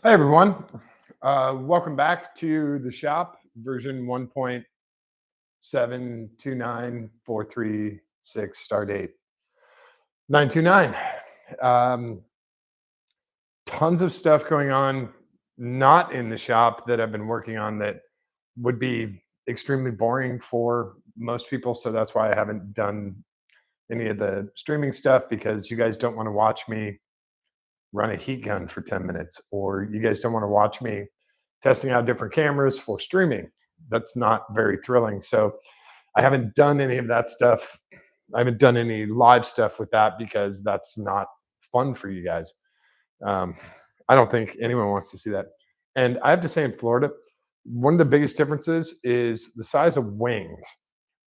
Hi, everyone. Welcome back to the shop, version 1.729436, start date 929. Um, Tons of stuff going on, not in the shop that I've been working on that would be extremely boring for most people. So that's why I haven't done any of the streaming stuff because you guys don't want to watch me run a heat gun for 10 minutes, or you guys don't want to watch me testing out different cameras for streaming. That's not very thrilling. So I haven't done any of that stuff. I haven't done any live stuff with that because that's not fun for you guys. Um, I don't think anyone wants to see that. And I have to say, in Florida, one of the biggest differences is the size of wings.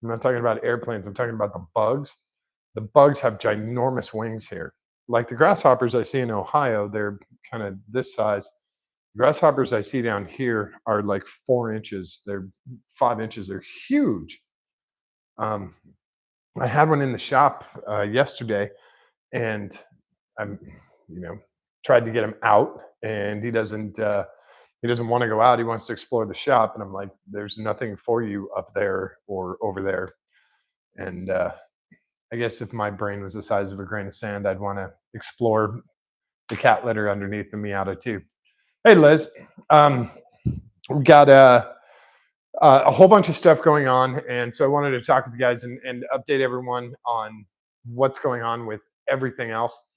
I'm not talking about airplanes, I'm talking about the bugs. The bugs have ginormous wings here. Like the grasshoppers I see in Ohio, they're kind of this size. Grasshoppers I see down here are like 4 inches. They're 5 inches. They're huge. Um, I had one in the shop yesterday, and I'm, you know, tried to get him out, and he doesn't want to go out. He wants to explore the shop, and I'm like, "There's nothing for you up there or over there." And I guess if my brain was the size of a grain of sand, I'd want to explore the cat litter underneath the Miata too. Hey, Liz. Um, we've got a whole bunch of stuff going on, and so I wanted to talk with you guys and update everyone on what's going on with everything else,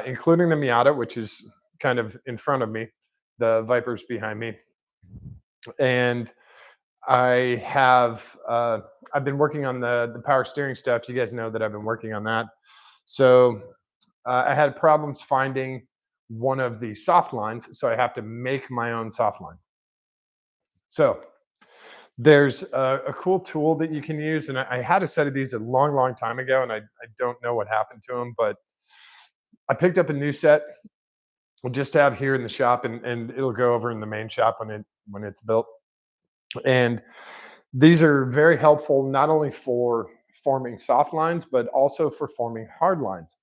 including the Miata, which is kind of in front of me, the Vipers behind me, and I have I've been working on the power steering stuff. You guys know that I've been working on that. So I had problems finding one of the soft lines, so I have to make my own soft line. So there's a cool tool that you can use, and I had a set of these a long, long time ago, and I don't know what happened to them, but I picked up a new set just to have here in the shop, and it'll go over in the main shop when it's built. And these are very helpful not only for forming soft lines, but also for forming hard lines.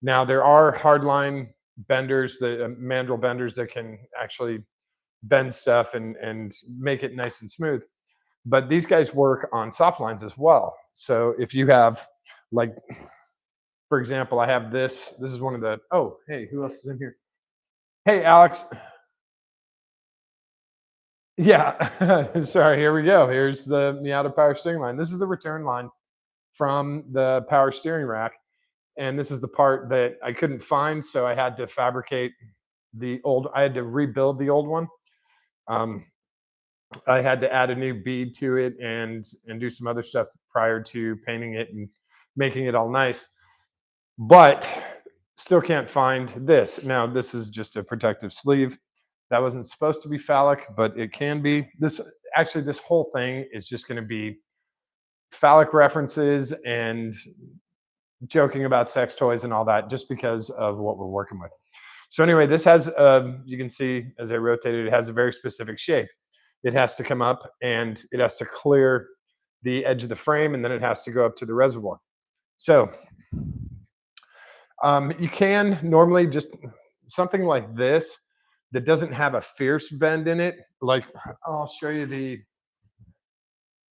Now there are hard line benders, the mandrel benders that can actually bend stuff and make it nice and smooth. But these guys work on soft lines as well. So if you have, like, for example, I have this. This is one of the. Oh, hey, who else is in here? Hey, Alex. Yeah, sorry. Here we go. Here's the Miata power steering line. This is the return line from the power steering rack, and this is the part that I couldn't find, so I had to fabricate the old. I had to rebuild the old one. Um, I had to add a new bead to it and do some other stuff prior to painting it and making it all nice. But still can't find this. Now, this is just a protective sleeve. That wasn't supposed to be phallic, but it can be. This whole thing is just going to be phallic references and joking about sex toys and all that, just because of what we're working with. So anyway, this has, you can see as I rotate it, it has a very specific shape. It has to come up and it has to clear the edge of the frame, and then it has to go up to the reservoir. So you can normally just something like this that doesn't have a fierce bend in it. Like, I'll show you the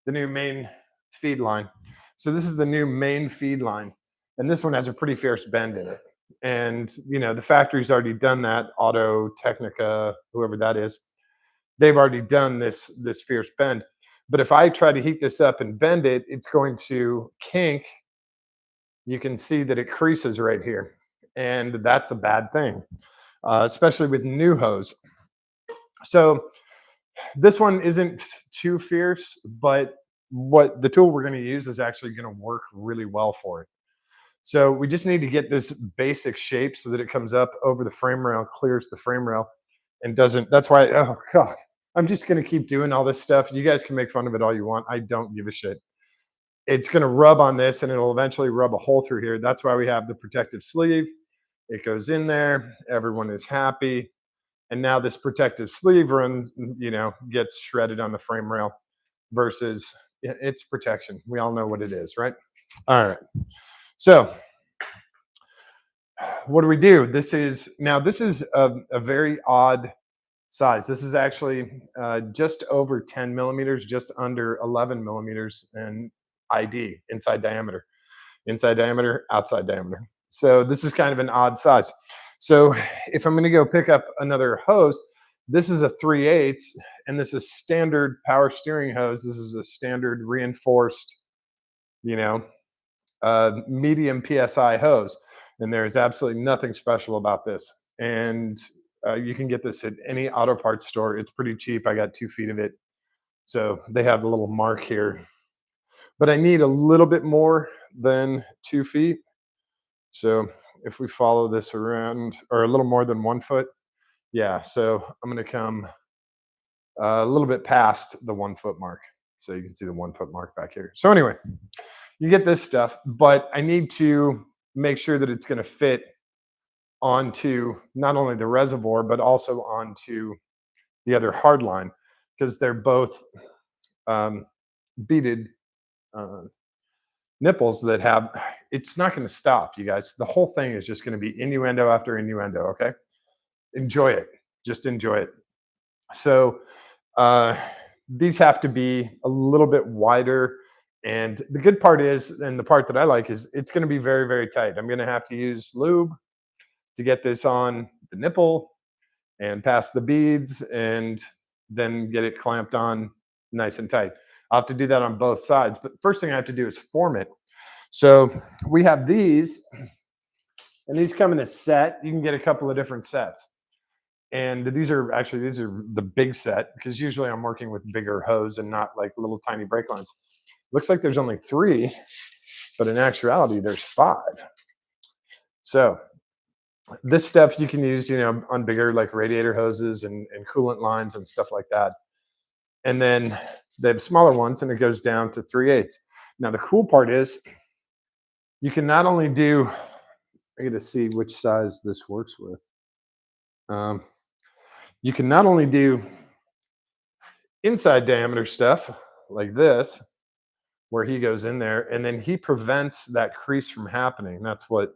new main feed line. So this is the new main feed line, and this one has a pretty fierce bend in it. And the factory's already done that. Auto Technica, whoever that is, they've already done this fierce bend. But if I try to heat this up and bend it, it's going to kink. You can see that it creases right here, and that's a bad thing, especially with new hose. So this one isn't too fierce, but what the tool we're going to use is actually going to work really well for it. So we just need to get this basic shape so that it comes up over the frame rail, clears the frame rail, and doesn't. That's why. Oh God, I'm just going to keep doing all this stuff. You guys can make fun of it all you want. I don't give a shit. It's going to rub on this, and it'll eventually rub a hole through here. That's why we have the protective sleeve. It goes in there. Everyone is happy. And now this protective sleeve runs, gets shredded on the frame rail versus it's protection. We all know what it is, right? All right. So what do we do? This is a very odd size. This is actually just over 10 millimeters, just under 11 millimeters in ID, inside diameter, outside diameter. So this is kind of an odd size. So if I'm going to go pick up another hose, this is a 3/8, and this is standard power steering hose. This is a standard reinforced, you know, medium psi hose, and there's absolutely nothing special about this. And you can get this at any auto parts store. It's pretty cheap. I got 2 feet of it, so they have the little mark here. But I need a little bit more than 2 feet. So if we follow this around, or a little more than 1 foot, yeah. So I'm going to come a little bit past the 1 foot mark. So you can see the 1 foot mark back here. So anyway, you get this stuff, but I need to make sure that it's going to fit onto not only the reservoir, but also onto the other hard line, because they're both um, beaded uh, nipples that have, it's not going to stop, you guys. The whole thing is just going to be innuendo after innuendo. Okay. Enjoy it. Just enjoy it. So uh, these have to be a little bit wider. And the good part is, and the part that I like is, it's going to be very, very tight. I'm going to have to use lube to get this on the nipple and pass the beads, and then get it clamped on nice and tight. I'll have to do that on both sides. But first thing I have to do is form it. So we have these, and these come in a set. You can get a couple of different sets. And these are the big set, because usually I'm working with bigger hose and not like little tiny brake lines. Looks like there's only 3, but in actuality, there's 5. So this stuff you can use, on bigger like radiator hoses and coolant lines and stuff like that. And then they have smaller ones, and it goes down to 3/8. Now the cool part is, you can not only do, I got to see which size this works with. Um, you can not only do inside diameter stuff like this, where he goes in there and then he prevents that crease from happening. That's what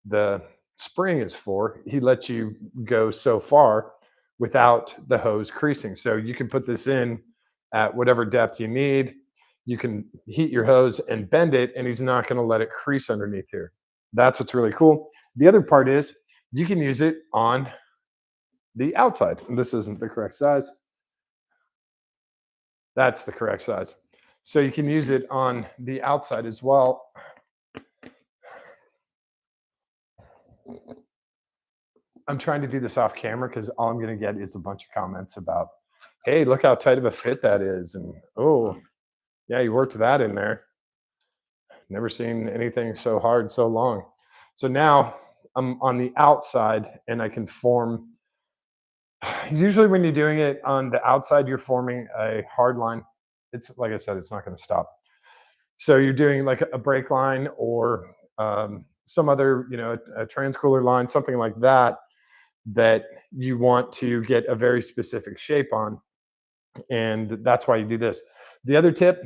the spring is for. He lets you go so far without the hose creasing. So you can put this in at whatever depth you need. You can heat your hose and bend it, and he's not going to let it crease underneath here. That's what's really cool. The other part is, you can use it on the outside. And this isn't the correct size. That's the correct size. So you can use it on the outside as well. I'm trying to do this off camera, because all I'm going to get is a bunch of comments about, hey, look how tight of a fit that is. And, oh, yeah, you worked that in there. Never seen anything so hard so long. So now I'm on the outside, and I can form. Usually when you're doing it on the outside, you're forming a hard line. It's like I said, it's not going to stop. So you're doing like a brake line, or some other, a transcooler line, something like that, that you want to get a very specific shape on. And that's why you do this. The other tip,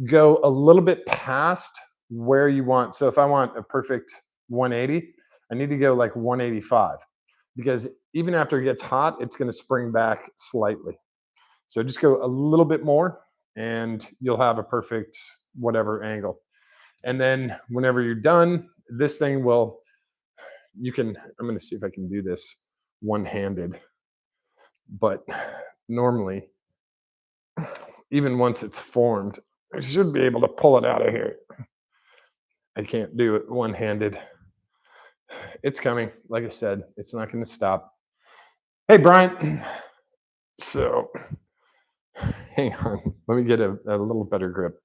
go a little bit past where you want. So if I want a perfect 180, I need to go like 185, because even after it gets hot, it's going to spring back slightly. So just go a little bit more, and you'll have a perfect whatever angle. And then whenever you're done, this thing will, I'm going to see if I can do this one-handed, but normally, even once it's formed, I should be able to pull it out of here. I can't do it one-handed. It's coming. Like I said, it's not going to stop. Hey, Brian. So hang on. Let me get a little better grip.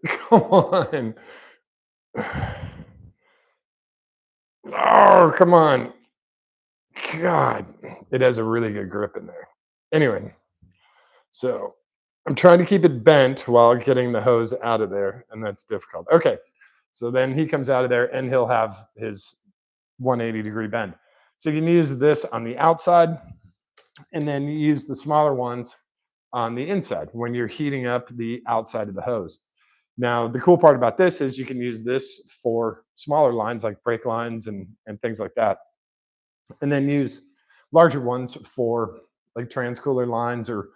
Come on. Oh, come on. God, it has a really good grip in there. Anyway, so I'm trying to keep it bent while getting the hose out of there, and that's difficult. Okay, so then he comes out of there, and he'll have his 180-degree bend. So you can use this on the outside, and then you use the smaller ones on the inside when you're heating up the outside of the hose. Now, the cool part about this is you can use this for smaller lines like brake lines and things like that, and then use larger ones for like transcooler lines or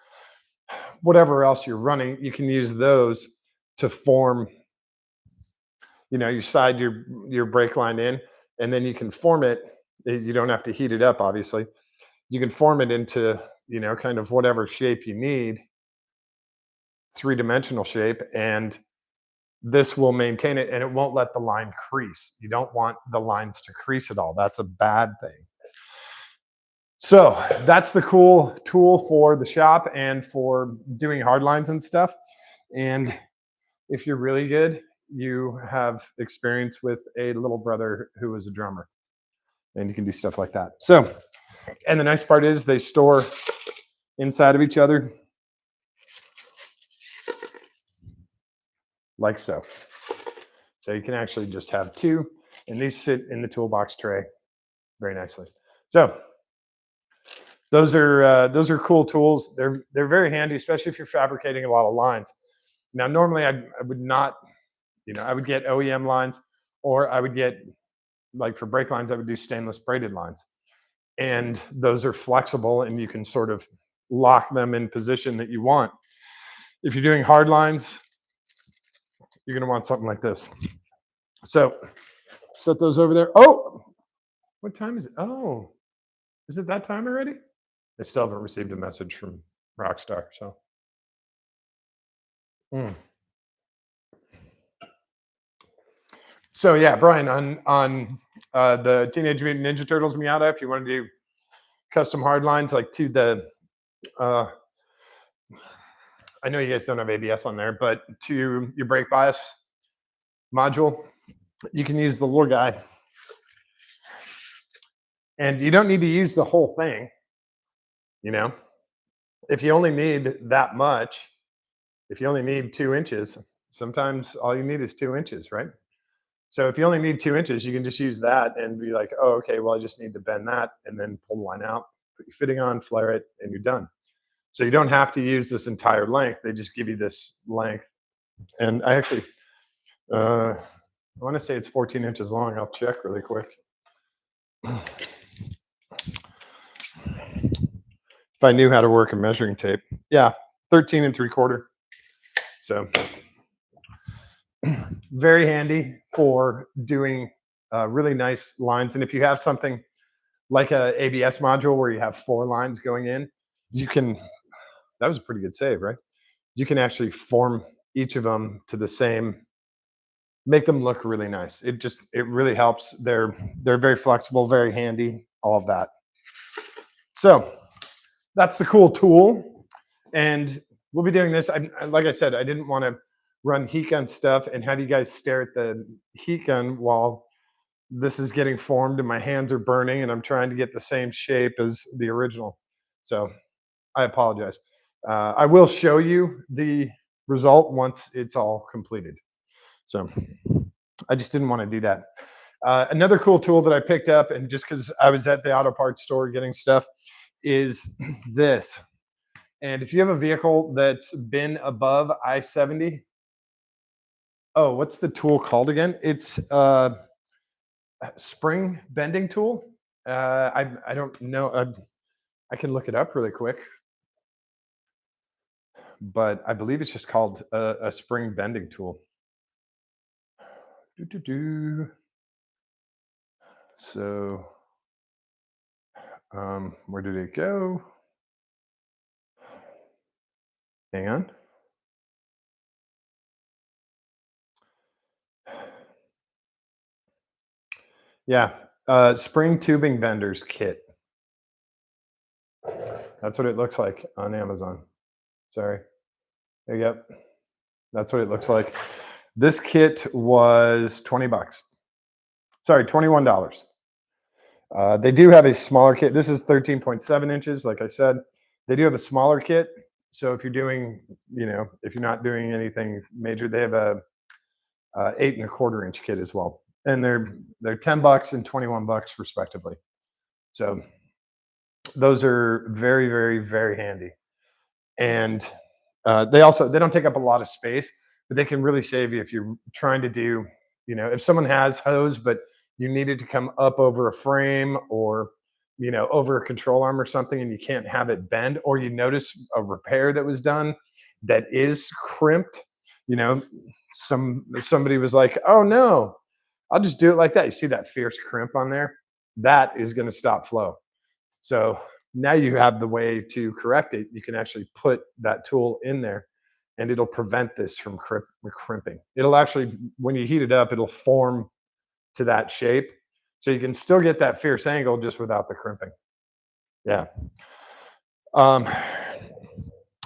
whatever else you're running. You can use those to form, you slide your brake line in, and then you can form it. You don't have to heat it up, obviously. You can form it into, kind of whatever shape you need, three-dimensional shape, and this will maintain it and it won't let the line crease. You don't want the lines to crease at all. That's a bad thing. So that's the cool tool for the shop and for doing hard lines and stuff. And if you're really good, you have experience with a little brother who is a drummer and you can do stuff like that. So, and the nice part is they store inside of each other like so. So you can actually just have two, and these sit in the toolbox tray very nicely. So those are cool tools. They're very handy, especially if you're fabricating a lot of lines. Now, normally I would not, I would get OEM lines, or I would get, like for brake lines, I would do stainless braided lines, and those are flexible, and you can sort of lock them in position that you want. If you're doing hard lines, you're going to want something like this. So set those over there. Oh, what time is it? Oh, is it that time already? I still haven't received a message from Rockstar. So, mm. So yeah, Brian, on the Teenage Mutant Ninja Turtles Miata, if you want to do custom hard lines like to the, uh, I know you guys don't have ABS on there, but to your brake bias module, you can use the little guy, and you don't need to use the whole thing. If you only need that much, if you only need 2 inches, sometimes all you need is 2 inches, right? So if you only need 2 inches, you can just use that and be like, oh, okay, well, I just need to bend that and then pull the line out, put your fitting on, flare it, and you're done. So you don't have to use this entire length. They just give you this length. And I actually, I want to say it's 14 inches long. I'll check really quick. If I knew how to work a measuring tape. Yeah, 13 3/4. So very handy for doing really nice lines. And if you have something like a ABS module where you have 4 lines going in, you can, that was a pretty good save, right? You can actually form each of them to the same, make them look really nice. It really helps. They're very flexible, very handy, all of that. So that's the cool tool. And we'll be doing this. Like I said, I didn't want to run heat gun stuff and have you guys stare at the heat gun while this is getting formed and my hands are burning and I'm trying to get the same shape as the original. So I apologize. I will show you the result once it's all completed. So I just didn't want to do that. Another cool tool that I picked up, and just because I was at the auto parts store getting stuff, is this. And if you have a vehicle that's been above I-70, oh, what's the tool called again? It's spring bending tool. I don't know. I can look it up really quick, but I believe it's just called a spring bending tool. So, where did it go? Hang on. Yeah, spring tubing benders kit. That's what it looks like on Amazon. Sorry. There you go. That's what it looks like. This kit was $20. Sorry, $21. They do have a smaller kit. This is 13.7 inches, like I said. They do have a smaller kit. So if you're doing, if you're not doing anything major, they have a 8 1/4 inch kit as well, and they're $10 and $21 respectively. So those are very, very, very handy, and they don't take up a lot of space, but they can really save you if you're trying to do, if someone has hose, but you need it to come up over a frame or, over a control arm or something, and you can't have it bend, or you notice a repair that was done that is crimped, you know, somebody was like, oh no, I'll just do it like that. You see that fierce crimp on there? That is going to stop flow. So now you have the way to correct it. You can actually put that tool in there and it'll prevent this from crimping. It'll actually, when you heat it up, it'll form to that shape. So you can still get that fierce angle just without the crimping. Yeah. Um,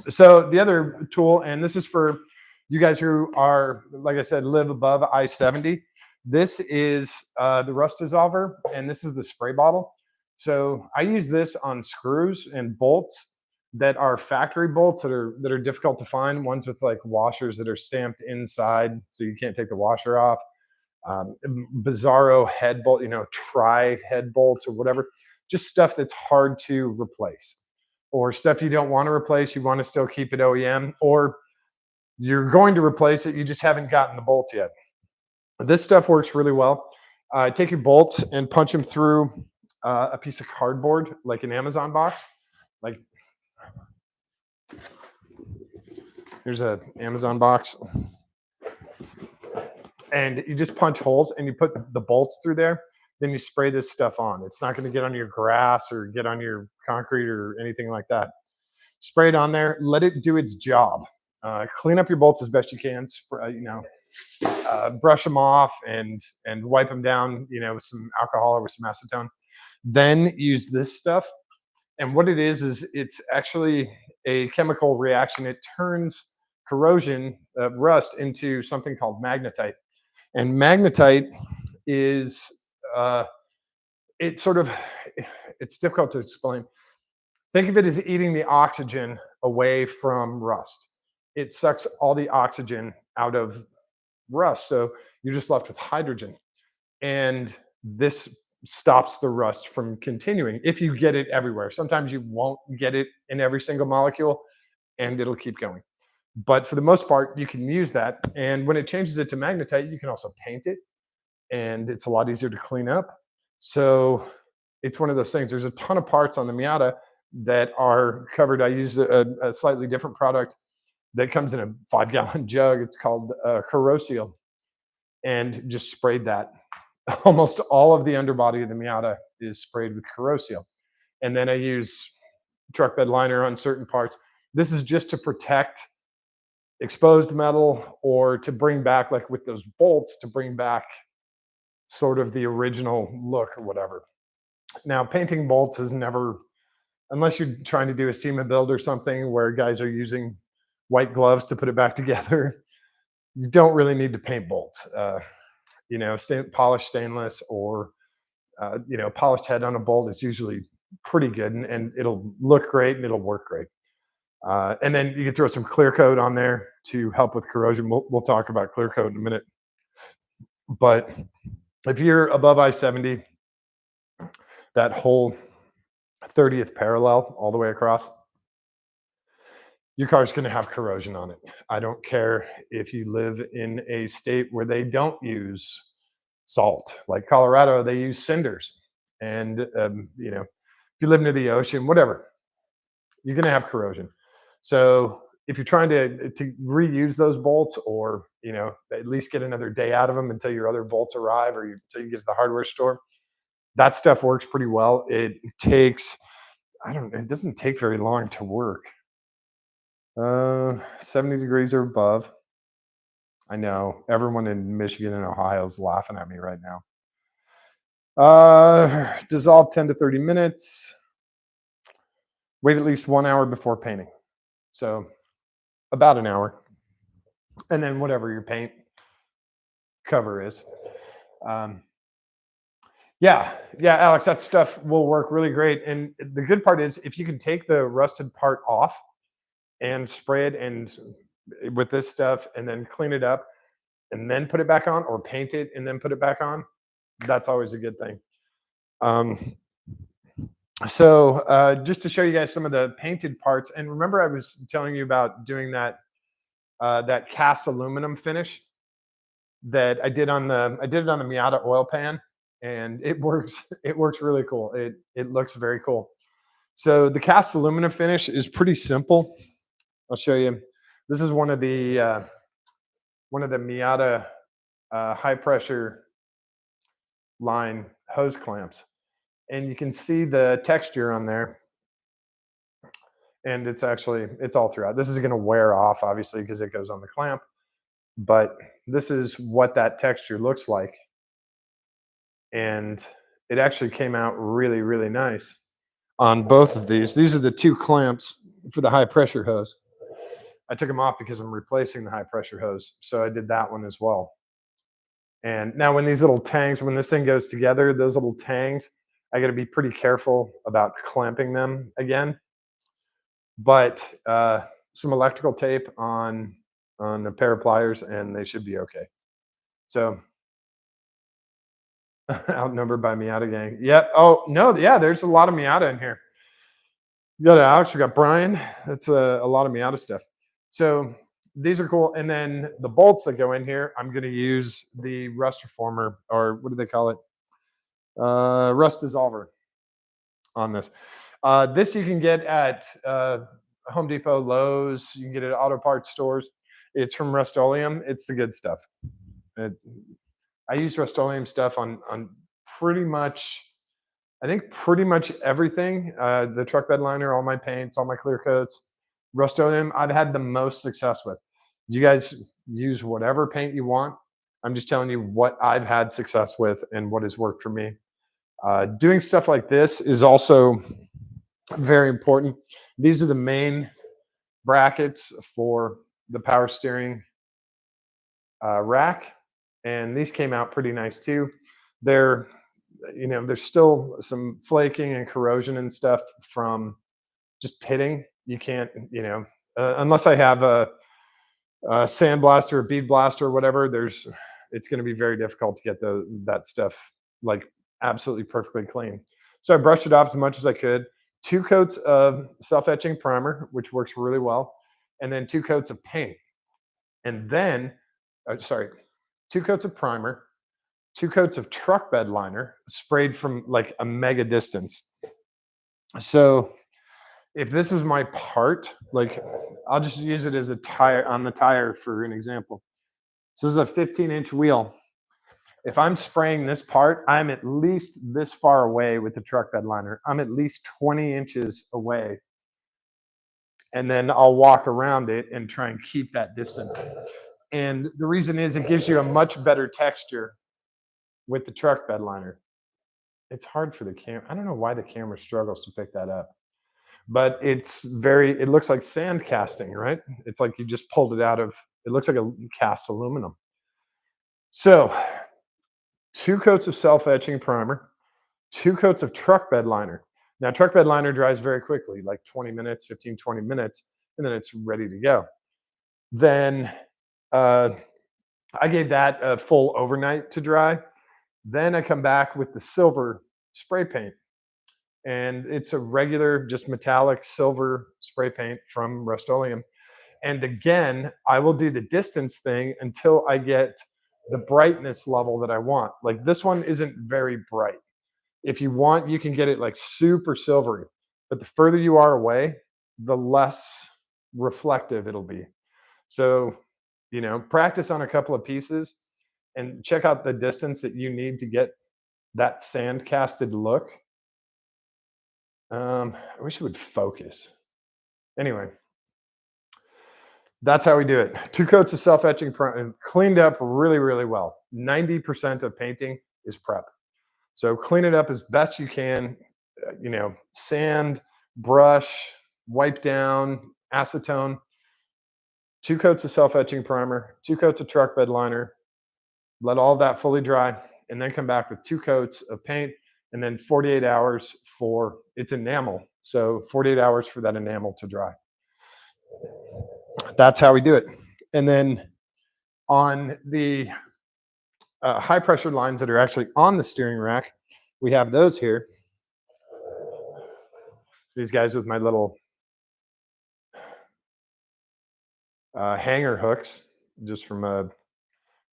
so the other tool, and this is for you guys who are, like I said, live above I-70. This is the rust dissolver, and this is the spray bottle. So I use this on screws and bolts that are factory bolts that are difficult to find. Ones with like washers that are stamped inside, so you can't take the washer off. Bizarro head bolt, tri head bolts or whatever. Just stuff that's hard to replace, or stuff you don't want to replace. You want to still keep it OEM, or you're going to replace it. You just haven't gotten the bolts yet. This stuff works really well. Take your bolts and punch them through a piece of cardboard, like an Amazon box. Like, here's an Amazon box. And you just punch holes and you put the bolts through there. Then you spray this stuff on. It's not going to get on your grass or get on your concrete or anything like that. Spray it on there. Let it do its job. Clean up your bolts as best you can. Brush them off and wipe them down, with some alcohol or with some acetone. Then use this stuff. And what it is it's actually a chemical reaction. It turns corrosion, rust, into something called magnetite. And magnetite is, it sort of, it's difficult to explain. Think of it as eating the oxygen away from rust. It sucks all the oxygen out of rust. So you're just left with hydrogen. And this stops the rust from continuing if you get it everywhere. Sometimes you won't get it in every single molecule and it'll keep going. But for the most part, you can use that. And when it changes it to magnetite, you can also paint it and it's a lot easier to clean up. So it's one of those things. There's a ton of parts on the Miata that are covered. I use a slightly different product that comes in a 5-gallon jug. It's called Corroseal, and just sprayed that. Almost all of the underbody of the Miata is sprayed with Corroseal. And then I use truck bed liner on certain parts. This is just to protect exposed metal, or to bring back, like with those bolts, to bring back sort of the original look or whatever. Now, painting bolts is never, unless you're trying to do a SEMA build or something where guys are using white gloves to put it back together, you don't really need to paint bolts. Polished stainless or polished head on a bolt is usually pretty good, and it'll look great and it'll work great. And then you can throw some clear coat on there to help with corrosion. We'll talk about clear coat in a minute. But if you're above I-70, that whole 30th parallel all the way across, your car's going to have corrosion on it. I don't care if you live in a state where they don't use salt, like Colorado, they use cinders. And, if you live near the ocean, whatever, you're going to have corrosion. So if you're trying to reuse those bolts, or, at least get another day out of them until your other bolts arrive, or until you get to the hardware store, that stuff works pretty well. It takes, it doesn't take very long to work. 70 degrees or above. I know everyone in Michigan and Ohio is laughing at me right now. Dissolve 10 to 30 minutes. Wait at least 1 hour before painting. So about an hour. And then whatever your paint cover is. Yeah, Alex, that stuff will work really great. And the good part is, if you can take the rusted part off and spray it and with this stuff, and then clean it up and then put it back on, or paint it and then put it back on, that's always a good thing. So just to show you guys some of the painted parts, and remember I was telling you about doing that that cast aluminum finish that I did it on the Miata oil pan, and it works. It works really cool. It looks very cool. So the cast aluminum finish is pretty simple. I'll show you. This is one of the Miata high pressure line hose clamps, and you can see the texture on there. And it's all throughout. This is going to wear off, obviously, because it goes on the clamp. But this is what that texture looks like, and it actually came out really, really nice on both of these. These are the two clamps for the high pressure hose. I took them off because I'm replacing the high pressure hose, so I did that one as well. And now when these little tangs, when this thing goes together, those little tangs, I got to be pretty careful about clamping them again. But some electrical tape on a pair of pliers, and they should be okay. So outnumbered by Miata gang. Yep. Oh no, yeah. There's a lot of Miata in here. You got Alex, we got Brian. That's a lot of Miata stuff. So these are cool. And then the bolts that go in here, I'm going to use the rust reformer, or what do they call it? Rust dissolver on this. This you can get at Home Depot, Lowe's. You can get it at auto parts stores. It's from Rust-Oleum. It's the good stuff. It, I use Rust-Oleum stuff on pretty much, I think pretty much everything. The truck bed liner, all my paints, all my clear coats. Rust-Oleum, I've had the most success with. You guys use whatever paint you want. I'm just telling you what I've had success with and what has worked for me. Doing stuff like this is also very important. These are the main brackets for the power steering rack, and these came out pretty nice too. They're, there's still some flaking and corrosion and stuff from just pitting. You can't, unless I have a sandblaster or bead blaster or whatever, it's going to be very difficult to get that stuff like absolutely perfectly clean. So I brushed it off as much as I could. 2 coats of self-etching primer, which works really well, and then 2 coats of paint. And then, 2 coats of primer, 2 coats of truck bed liner sprayed from like a mega distance. So if this is my part, like I'll just use it as a tire on the tire for an example. So this is a 15-inch wheel. If I'm spraying this part, I'm at least this far away with the truck bed liner. I'm at least 20 inches away. And then I'll walk around it and try and keep that distance. And the reason is it gives you a much better texture with the truck bed liner. It's hard for the camera. I don't know why the camera struggles to pick that up. But it looks like sand casting, right? It's like you just pulled it out of, it looks like a cast aluminum. So 2 coats of self-etching primer, 2 coats of truck bed liner. Now, truck bed liner dries very quickly, like 20 minutes, 15, 20 minutes, and then it's ready to go. Then I gave that a full overnight to dry. Then I come back with the silver spray paint. And it's a regular, just metallic silver spray paint from Rust-Oleum. And again, I will do the distance thing until I get the brightness level that I want. Like this one isn't very bright. If you want, you can get it like super silvery, but the further you are away, the less reflective it'll be. So, practice on a couple of pieces and check out the distance that you need to get that sand casted look. I wish it would focus. Anyway, that's how we do it. 2 coats of self-etching primer, cleaned up really, really well. 90% of painting is prep. So clean it up as best you can. Sand, brush, wipe down, acetone. 2 coats of self-etching primer, 2 coats of truck bed liner. Let all that fully dry, and then come back with 2 coats of paint, and then 48 hours for its enamel. So 48 hours for that enamel to dry. That's how we do it. And then on the high pressure lines that are actually on the steering rack, we have those here. These guys with my little hanger hooks, just from a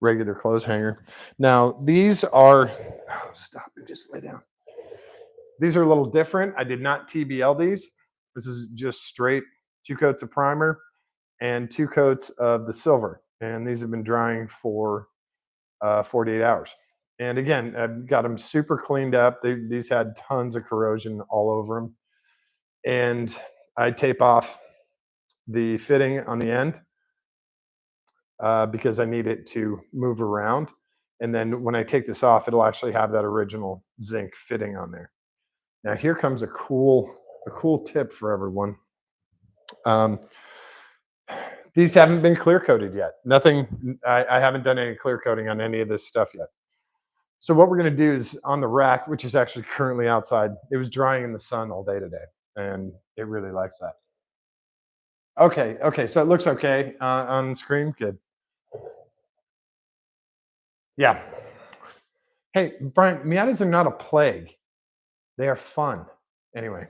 regular clothes hanger. Now, these are, oh, stop and just lay down. These are a little different. I did not TBL these. This is just straight 2 coats of primer and 2 coats of the silver. And these have been drying for 48 hours. And again, I've got them super cleaned up. These had tons of corrosion all over them. And I tape off the fitting on the end because I need it to move around. And then when I take this off, it'll actually have that original zinc fitting on there. Now here comes a cool tip for everyone. Um, these haven't been clear coated yet. Nothing. I haven't done any clear coating on any of this stuff yet. So what we're going to do is on the rack, which is actually currently outside. It was drying in the sun all day today, and it really likes that. Okay, okay. So it looks okay on screen. Good. Yeah. Hey, Brian, Miatas are not a plague. They are fun. Anyway.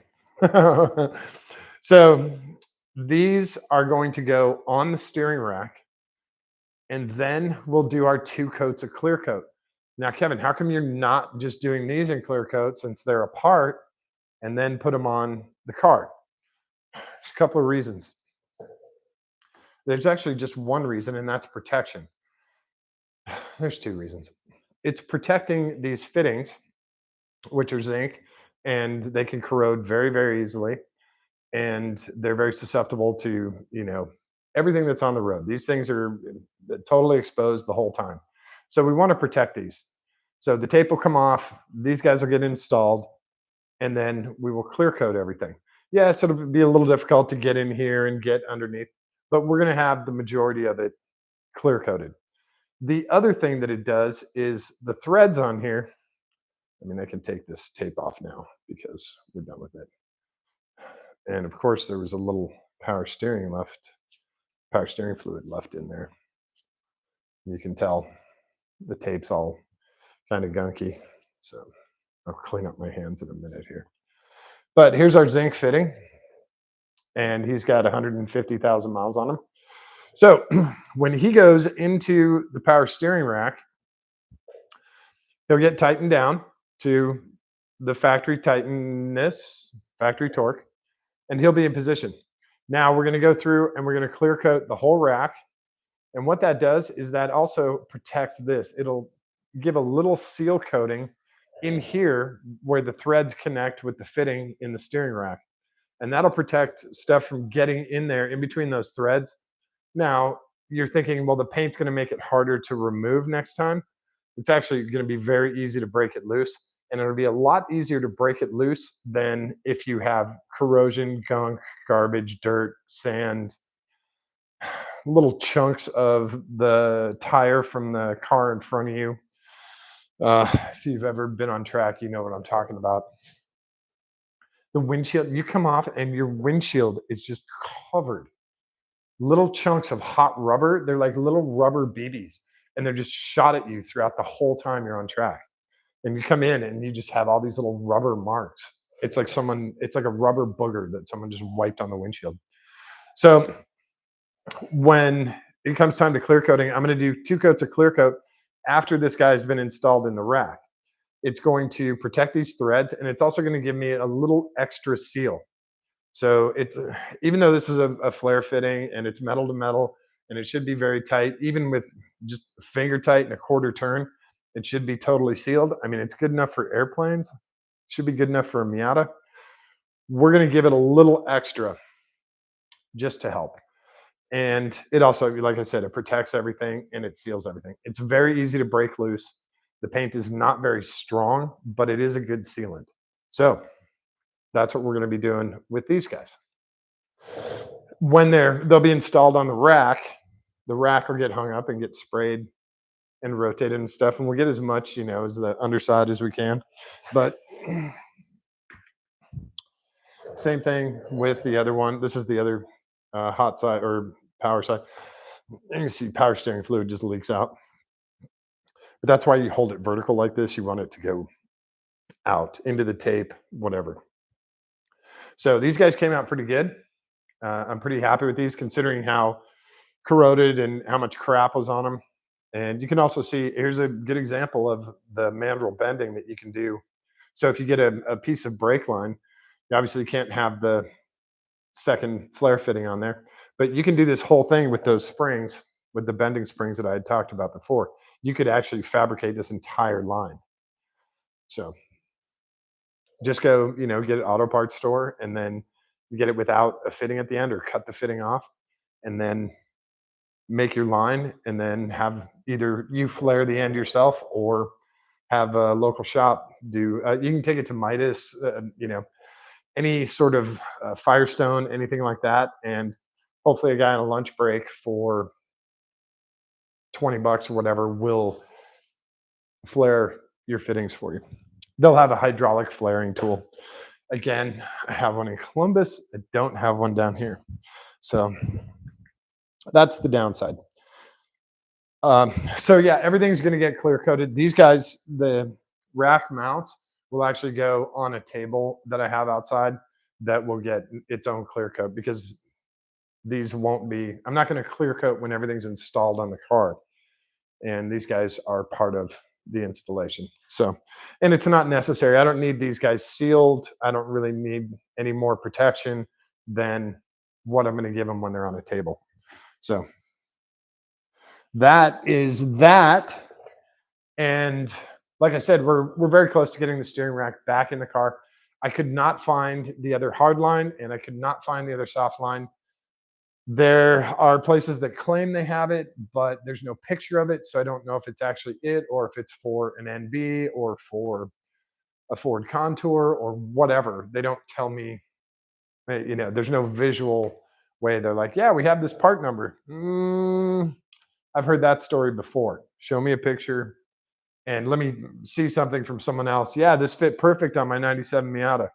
So these are going to go on the steering rack, and then we'll do our 2 coats of clear coat. Now, Kevin, how come you're not just doing these in clear coat since they're apart and then put them on the car? There's a couple of reasons. There's actually just one reason, and that's protection. There's 2 reasons. It's protecting these fittings, which are zinc, and they can corrode very, very easily. And they're very susceptible to, everything that's on the road. These things are totally exposed the whole time. So we want to protect these. So the tape will come off, these guys will get installed, and then we will clear coat everything. Yes, it'll be a little difficult to get in here and get underneath, but we're going to have the majority of it clear coated. The other thing that it does is the threads on here. I mean, I can take this tape off now because we're done with it. And of course, there was a little power steering fluid left in there. You can tell the tape's all kind of gunky. So I'll clean up my hands in a minute here. But here's our zinc fitting, and he's got 150,000 miles on him. So when he goes into the power steering rack, he'll get tightened down to the factory tightness, factory torque, and he'll be in position. Now we're going to go through and we're going to clear coat the whole rack. And what that does is that also protects this. It'll give a little seal coating in here where the threads connect with the fitting in the steering rack. And that'll protect stuff from getting in there in between those threads. Now, you're thinking, well, the paint's going to make it harder to remove next time. It's actually going to be very easy to break it loose. And it'll be a lot easier to break it loose than if you have corrosion, gunk, garbage, dirt, sand, little chunks of the tire from the car in front of you. If you've ever been on track, you know what I'm talking about. The windshield, you come off and your windshield is just covered. Little chunks of hot rubber. They're like little rubber BBs, and they're just shot at you throughout the whole time you're on track. And you come in and you just have all these little rubber marks. It's like a rubber booger that someone just wiped on the windshield. So when it comes time to clear coating, I'm going to do 2 coats of clear coat after this guy's been installed in the rack. It's going to protect these threads, and it's also going to give me a little extra seal. So it's even though this is a flare fitting and it's metal to metal and it should be very tight, even with just finger tight and a quarter turn, it should be totally sealed. I mean, it's good enough for airplanes. Should be good enough for a Miata. We're going to give it a little extra just to help. And it also, like I said, it protects everything and it seals everything. It's very easy to break loose. The paint is not very strong, but it is a good sealant. So that's what we're going to be doing with these guys. When they'll be installed on the rack will get hung up and get sprayed and rotated and stuff, and we'll get as much, as the underside as we can. But same thing with the other one. This is the other hot side or power side. And you see power steering fluid just leaks out. But that's why you hold it vertical like this. You want it to go out into the tape, whatever. So these guys came out pretty good. I'm pretty happy with these considering how corroded and how much crap was on them. And you can also see, here's a good example of the mandrel bending that you can do. So if you get a piece of brake line, you obviously can't have the second flare fitting on there, but you can do this whole thing with those springs, with the bending springs that I had talked about before. You could actually fabricate this entire line. So just go, get an auto parts store and then get it without a fitting at the end or cut the fitting off and then make your line and then have either you flare the end yourself or have a local shop do. You can take it to Midas, any sort of Firestone, anything like that, and hopefully a guy on a lunch break for 20 bucks or whatever will flare your fittings for you. They'll have a hydraulic flaring tool. Again, I have one in Columbus. I don't have one down here. So that's the downside. So yeah, everything's going to get clear coated. These guys, the rack mounts will actually go on a table that I have outside that will get its own clear coat because these won't be, I'm not going to clear coat when everything's installed on the car. And these guys are part of the installation. So, and it's not necessary. I don't need these guys sealed. I don't really need any more protection than what I'm going to give them when they're on a table. So that is that. And like I said, we're very close to getting the steering rack back in the car. I could not find the other hard line and I could not find the other soft line. There are places that claim they have it, but there's no picture of it. So I don't know if it's actually it or if it's for an NB or for a Ford Contour or whatever. They don't tell me, there's no visual way. They're like, yeah, we have this part number. I've heard that story before. Show me a picture and let me see something from someone else. Yeah, this fit perfect on my 97 Miata.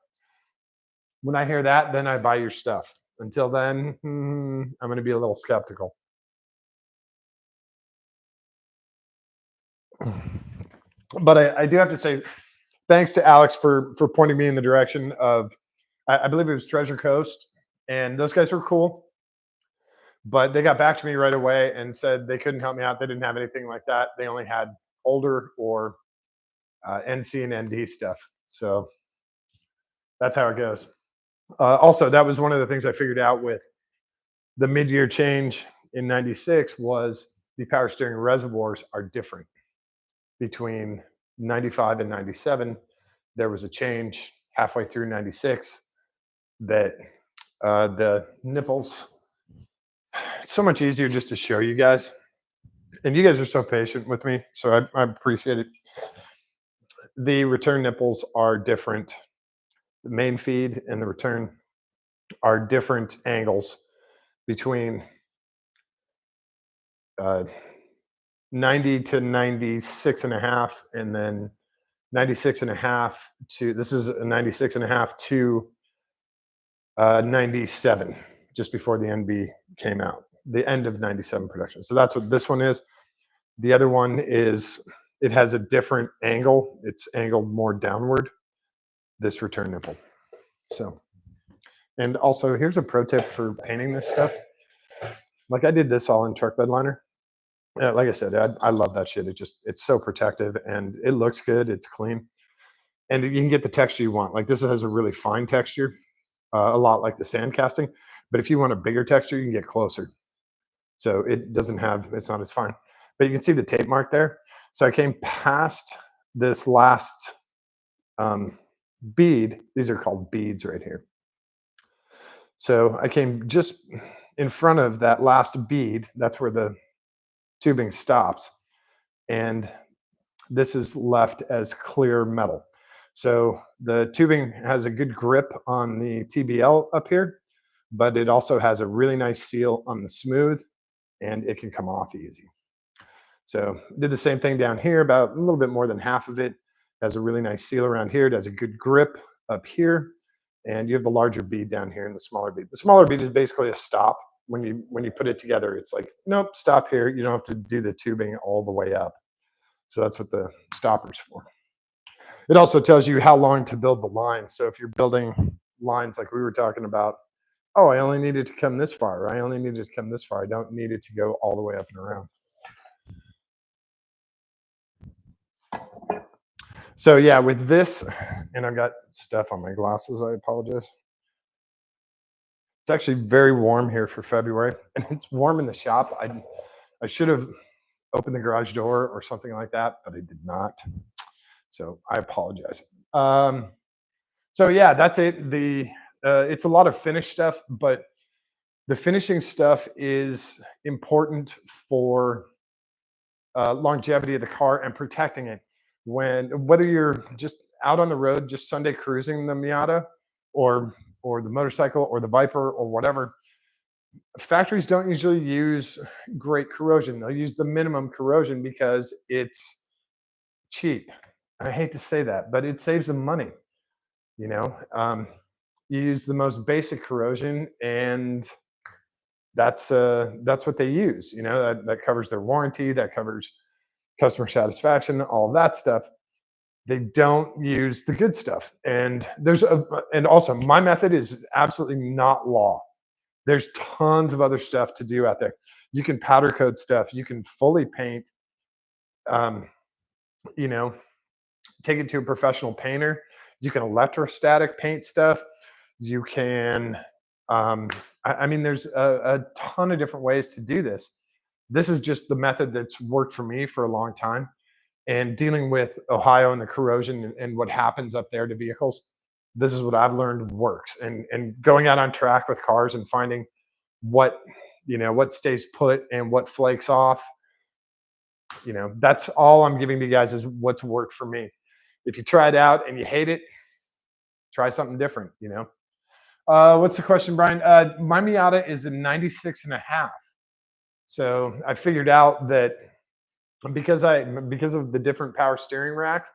When I hear that, then I buy your stuff. Until then, I'm going to be a little skeptical. But I do have to say, thanks to Alex for pointing me in the direction of, I believe it was Treasure Coast, and those guys were cool. But they got back to me right away and said they couldn't help me out. They didn't have anything like that. They only had older or NC and ND stuff. So that's how it goes. Also, that was one of the things I figured out with the mid-year change in 96 was the power steering reservoirs are different between 95 and 97. There was a change halfway through 96 that the nipples, it's so much easier just to show you guys. And you guys are so patient with me, so I appreciate it. The return nipples are different. The main feed and the return are different angles between 90 to 96 and a half, and then 96 and a half to, this is a 96 and a half to 97, just before the NB came out, the end of 97 production. So that's what this one is. The other one is, it has a different angle. It's angled more downward, this return nipple. So, and also here's a pro tip for painting this stuff. Like I did this all in truck bed liner. Like I said, I love that shit. It's so protective and it looks good. It's clean. And you can get the texture you want. Like this has a really fine texture, a lot like the sand casting. But if you want a bigger texture, you can get closer. So it doesn't have, it's not as fine. But you can see the tape mark there. So I came past this last bead. These are called beads right here. So I came just in front of that last bead. That's where the tubing stops. And this is left as clear metal. So the tubing has a good grip on the TBL up here, but it also has a really nice seal on the smooth and it can come off easy. So did the same thing down here, about a little bit more than half of it. Has a really nice seal around here. It has a good grip up here. And you have the larger bead down here and the smaller bead. The smaller bead is basically a stop. When you put it together, it's like, nope, stop here. You don't have to do the tubing all the way up. So that's what the stopper's for. It also tells you how long to build the line. So if you're building lines like we were talking about oh, I only needed to come this far, or I only needed to come this far. I don't need it to go all the way up and around. So yeah, with this, and I've got stuff on my glasses. I apologize. It's actually very warm here for February, and it's warm in the shop. I should have opened the garage door or something like that, but I did not. So I apologize. Um, so yeah, that's it. The It's a lot of finish stuff, but the finishing stuff is important for longevity of the car and protecting it. Whether you're just out on the road, just Sunday cruising the Miata, or the motorcycle or the Viper or whatever, factories don't usually use great corrosion. They'll use the minimum corrosion because it's cheap. I hate to say that, but it saves them money. You know, you use the most basic corrosion, and that's what they use. You know, that covers their warranty, that covers customer satisfaction, all of that stuff. They don't use the good stuff. And also my method is absolutely not law. There's tons of other stuff to do out there. You can powder coat stuff, you can fully paint, um, you know, take it to a professional painter. You can electrostatic paint stuff. You can, I mean, there's a ton of different ways to do this. This is just the method that's worked for me for a long time. And dealing with Ohio and the corrosion and what happens up there to vehicles, this is what I've learned works. And going out on track with cars and finding what what stays put and what flakes off. That's all I'm giving you guys is what's worked for me. If you try it out and you hate it, try something different. What's the question, Brian? My Miata is a 96 and a half. So I figured out that because of the different power steering rack,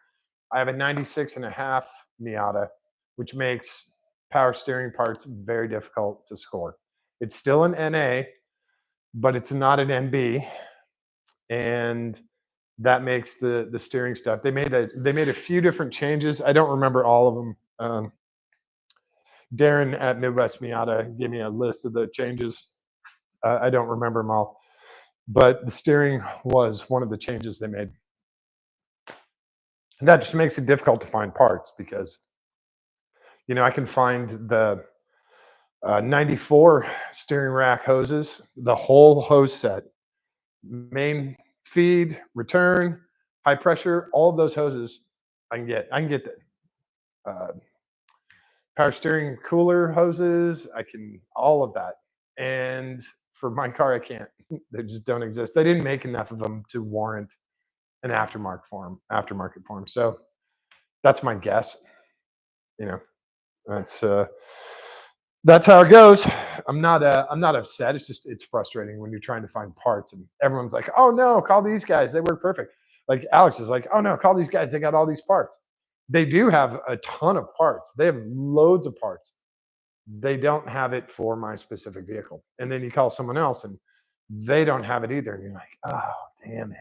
I have a 96 and a half Miata, which makes power steering parts very difficult to score. It's still an NA, but it's not an NB, and that makes the steering stuff. They made a few different changes. I don't remember all of them. Darren at Midwest Miata gave me a list of the changes. I don't remember them all, but the steering was one of the changes they made. And that just makes it difficult to find parts because I can find the 94 steering rack hoses, the whole hose set, main feed, return, high pressure, all of those hoses I can get. I can get the power steering cooler hoses. I can all of that. And for my car, I can't. They just don't exist. They didn't make enough of them to warrant an aftermarket form. So that's my guess. You know, that's uh, that's how it goes. I'm not upset. It's frustrating when you're trying to find parts and everyone's like, "Oh no, call these guys. They work perfect." Like Alex is like, "Oh no, call these guys. They got all these parts." They do have a ton of parts. They have loads of parts. They don't have it for my specific vehicle. And then you call someone else and they don't have it either. And you're like, "Oh, damn it."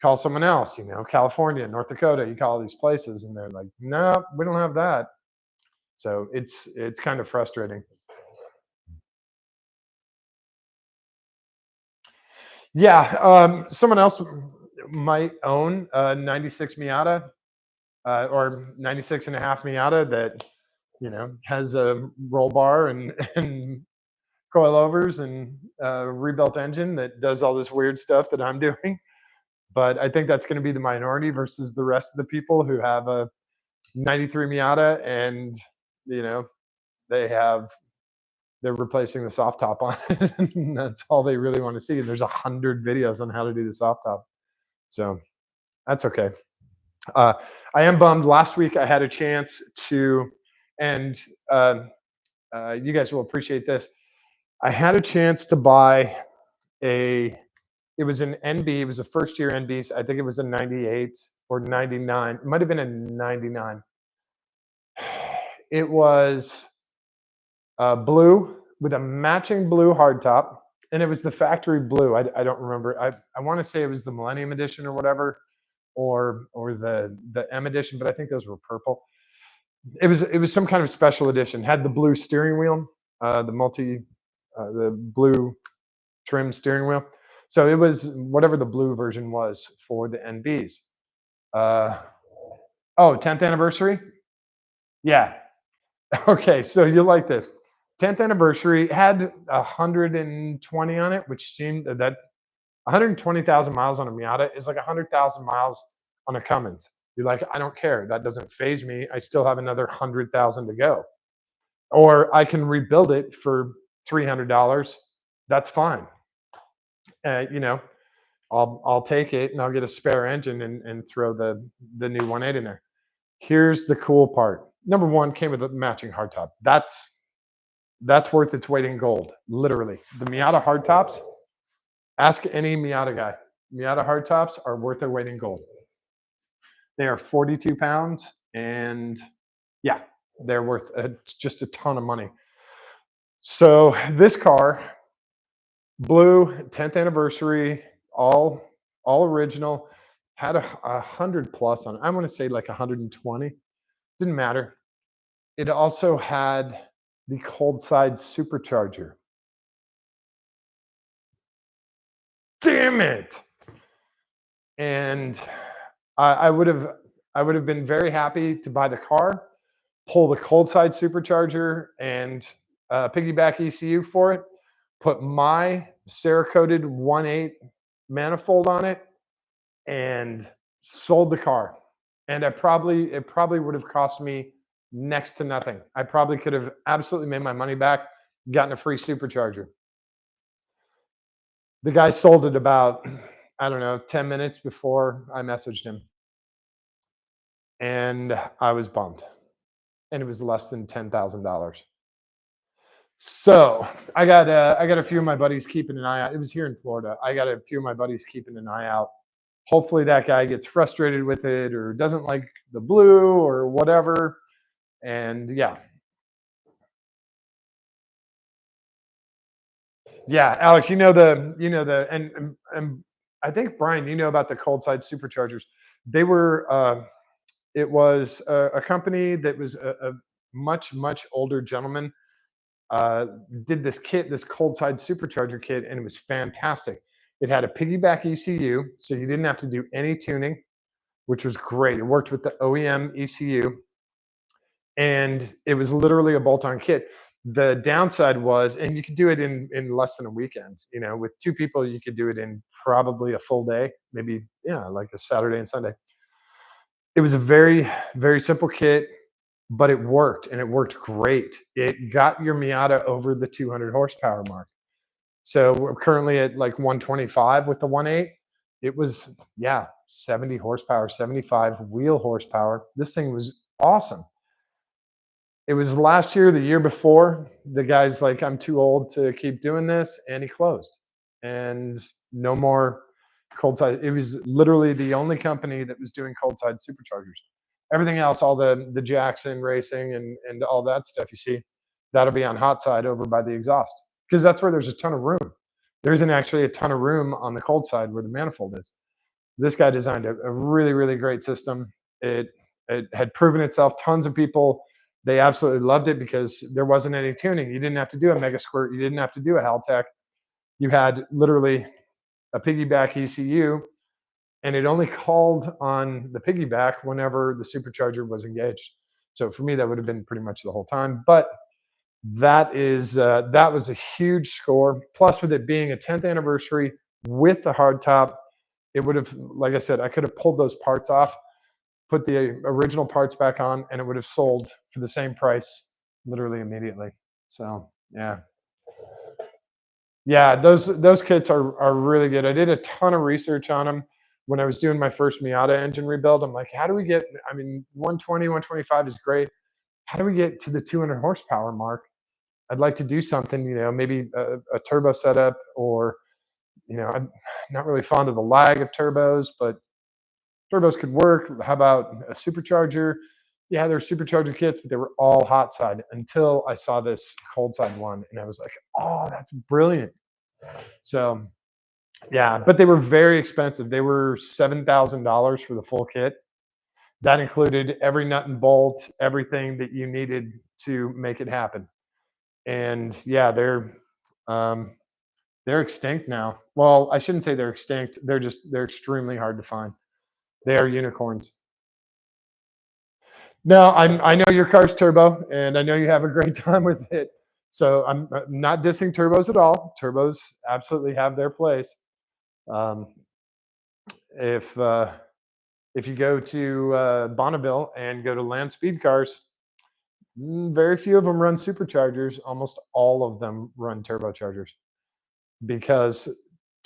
Call someone else, California, North Dakota, you call all these places and they're like, "No, we don't have that." So it's kind of frustrating. Yeah, someone else might own a 96 Miata, or 96 and a half Miata that, has a roll bar and, and coilovers and rebuilt engine that does all this weird stuff that I'm doing. But I think that's going to be the minority versus the rest of the people who have a 93 Miata and, you know, they have they're replacing the soft top on it. And that's all they really want to see. And there's 100 videos on how to do the soft top. So that's okay. Uh, I am bummed. Last week I had a chance to, and you guys will appreciate this. I had a chance to buy a. It was an NB. It was a first year NB. I think it was a 98 or 99. It might have been a 99. It was blue with a matching blue hardtop, and it was the factory blue. I don't remember. I want to say it was the Millennium Edition or whatever, or the M Edition, but I think those were purple. It was some kind of special edition. Had the blue steering wheel. the blue trim steering wheel. So it was whatever the blue version was for the NBs. Uh, oh, 10th anniversary? Yeah. Okay, so you like this. 10th anniversary had 120 on it, which seemed that 120,000 miles on a Miata is like 100,000 miles on a Cummins. You're like, I don't care. That doesn't phase me. I still have another 100,000 to go. Or I can rebuild it for $300. That's fine. You know, I'll take it and I'll get a spare engine and throw the new 1.8 in there. Here's the cool part. Number one, came with a matching hardtop. That's worth its weight in gold, literally. The Miata hardtops, ask any Miata guy. Miata hardtops are worth their weight in gold. They are 42 pounds, and yeah, they're worth just a ton of money. So this car, blue, 10th anniversary, all original, had a hundred plus on it. I want to say like 120. Didn't matter. It also had the cold side supercharger. Damn it! And I would have been very happy to buy the car, pull the cold side supercharger and piggyback ECU for it, put my Cerakoted 1.8 manifold on it, and sold the car. And it probably would have cost me next to nothing. I probably could have absolutely made my money back, gotten a free supercharger. The guy sold it about, I don't know, 10 minutes before I messaged him. And I was bummed. And it was less than $10,000. So I got a few of my buddies keeping an eye out. It was here in Florida. I got a few of my buddies keeping an eye out. Hopefully that guy gets frustrated with it or doesn't like the blue or whatever. And yeah, yeah, Alex, and I think Brian, you know about the cold side superchargers. They were it was a company that was a much older gentleman uh, did this kit, this cold side supercharger kit, and it was fantastic. It had a piggyback ECU, so you didn't have to do any tuning, which was great. It worked with the OEM ECU, and it was literally a bolt-on kit. The downside was, and you could do it in less than a weekend. You know, with two people, you could do it in probably a full day, maybe like a Saturday and Sunday. It was a very simple kit, but it worked and it worked great. It got your Miata over the 200 horsepower mark. So we're currently at like 125 with the 1.8. It was, yeah, 70 horsepower, 75 wheel horsepower. This thing was awesome. It was last year, the year before. The guy's like, I'm too old to keep doing this. And he closed. And no more cold side. It was literally the only company that was doing cold side superchargers. Everything else, all the Jackson racing and all that stuff you see, that'll be on hot side over by the exhaust because that's where there's a ton of room. There isn't actually a ton of room on the cold side where the manifold is. This guy designed a really great system. It had proven itself. Tons of people, they absolutely loved it because there wasn't any tuning. You didn't have to do a mega squirt. You didn't have to do a Haltech. You had literally a piggyback ECU, and it only called on the piggyback whenever the supercharger was engaged. So for me, that would have been pretty much the whole time. But that was a huge score. Plus, with it being a 10th anniversary with the hardtop, it would have, like I said, I could have pulled those parts off, put the original parts back on, and it would have sold for the same price literally immediately. So yeah, yeah, those kits are really good. I did a ton of research on them when I was doing my first Miata engine rebuild. I'm like, how do we get? I mean, 120, 125 is great. How do we get to the 200 horsepower mark? I'd like to do something, maybe a turbo setup, or I'm not really fond of the lag of turbos, but turbos could work. How about a supercharger? Yeah, there were supercharger kits, but they were all hot side until I saw this cold side one, and I was like, oh, that's brilliant. So yeah, but they were very expensive. They were $7,000 for the full kit. That included every nut and bolt, everything that you needed to make it happen. and yeah, um, they're extinct now. Well, I shouldn't say they're extinct. They're extremely hard to find. They are unicorns. No, I know your car's turbo, and I know you have a great time with it. So I'm not dissing turbos at all. Turbos absolutely have their place. Um, if if you go to Bonneville and go to land speed cars, very few of them run superchargers. Almost all of them run turbochargers because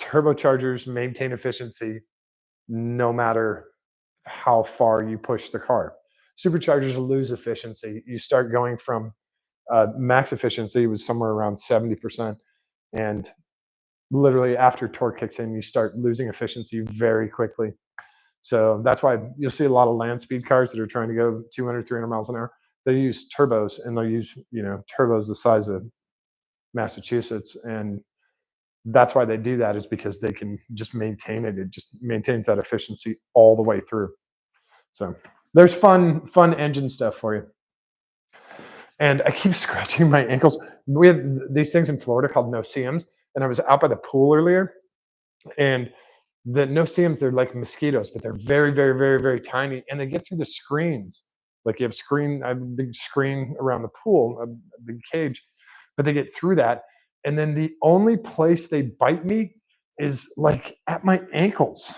turbochargers maintain efficiency no matter how far you push the car. Superchargers lose efficiency. You start going from max efficiency was somewhere around 70%. And literally after torque kicks in, you start losing efficiency very quickly. So that's why you'll see a lot of land speed cars that are trying to go 200, 300 miles an hour. They use turbos, and they'll use, turbos the size of Massachusetts. And that's why they do that, is because they can just maintain it. It just maintains that efficiency all the way through. So there's fun engine stuff for you. And I keep scratching my ankles. We have these things in Florida called no-see-ums, and I was out by the pool earlier, and the no-see-ums, they're like mosquitoes, but they're very, very, very, very tiny, and they get through the screens. Like I have a big screen around the pool, a big cage, but they get through that, and then the only place they bite me is like at my ankles,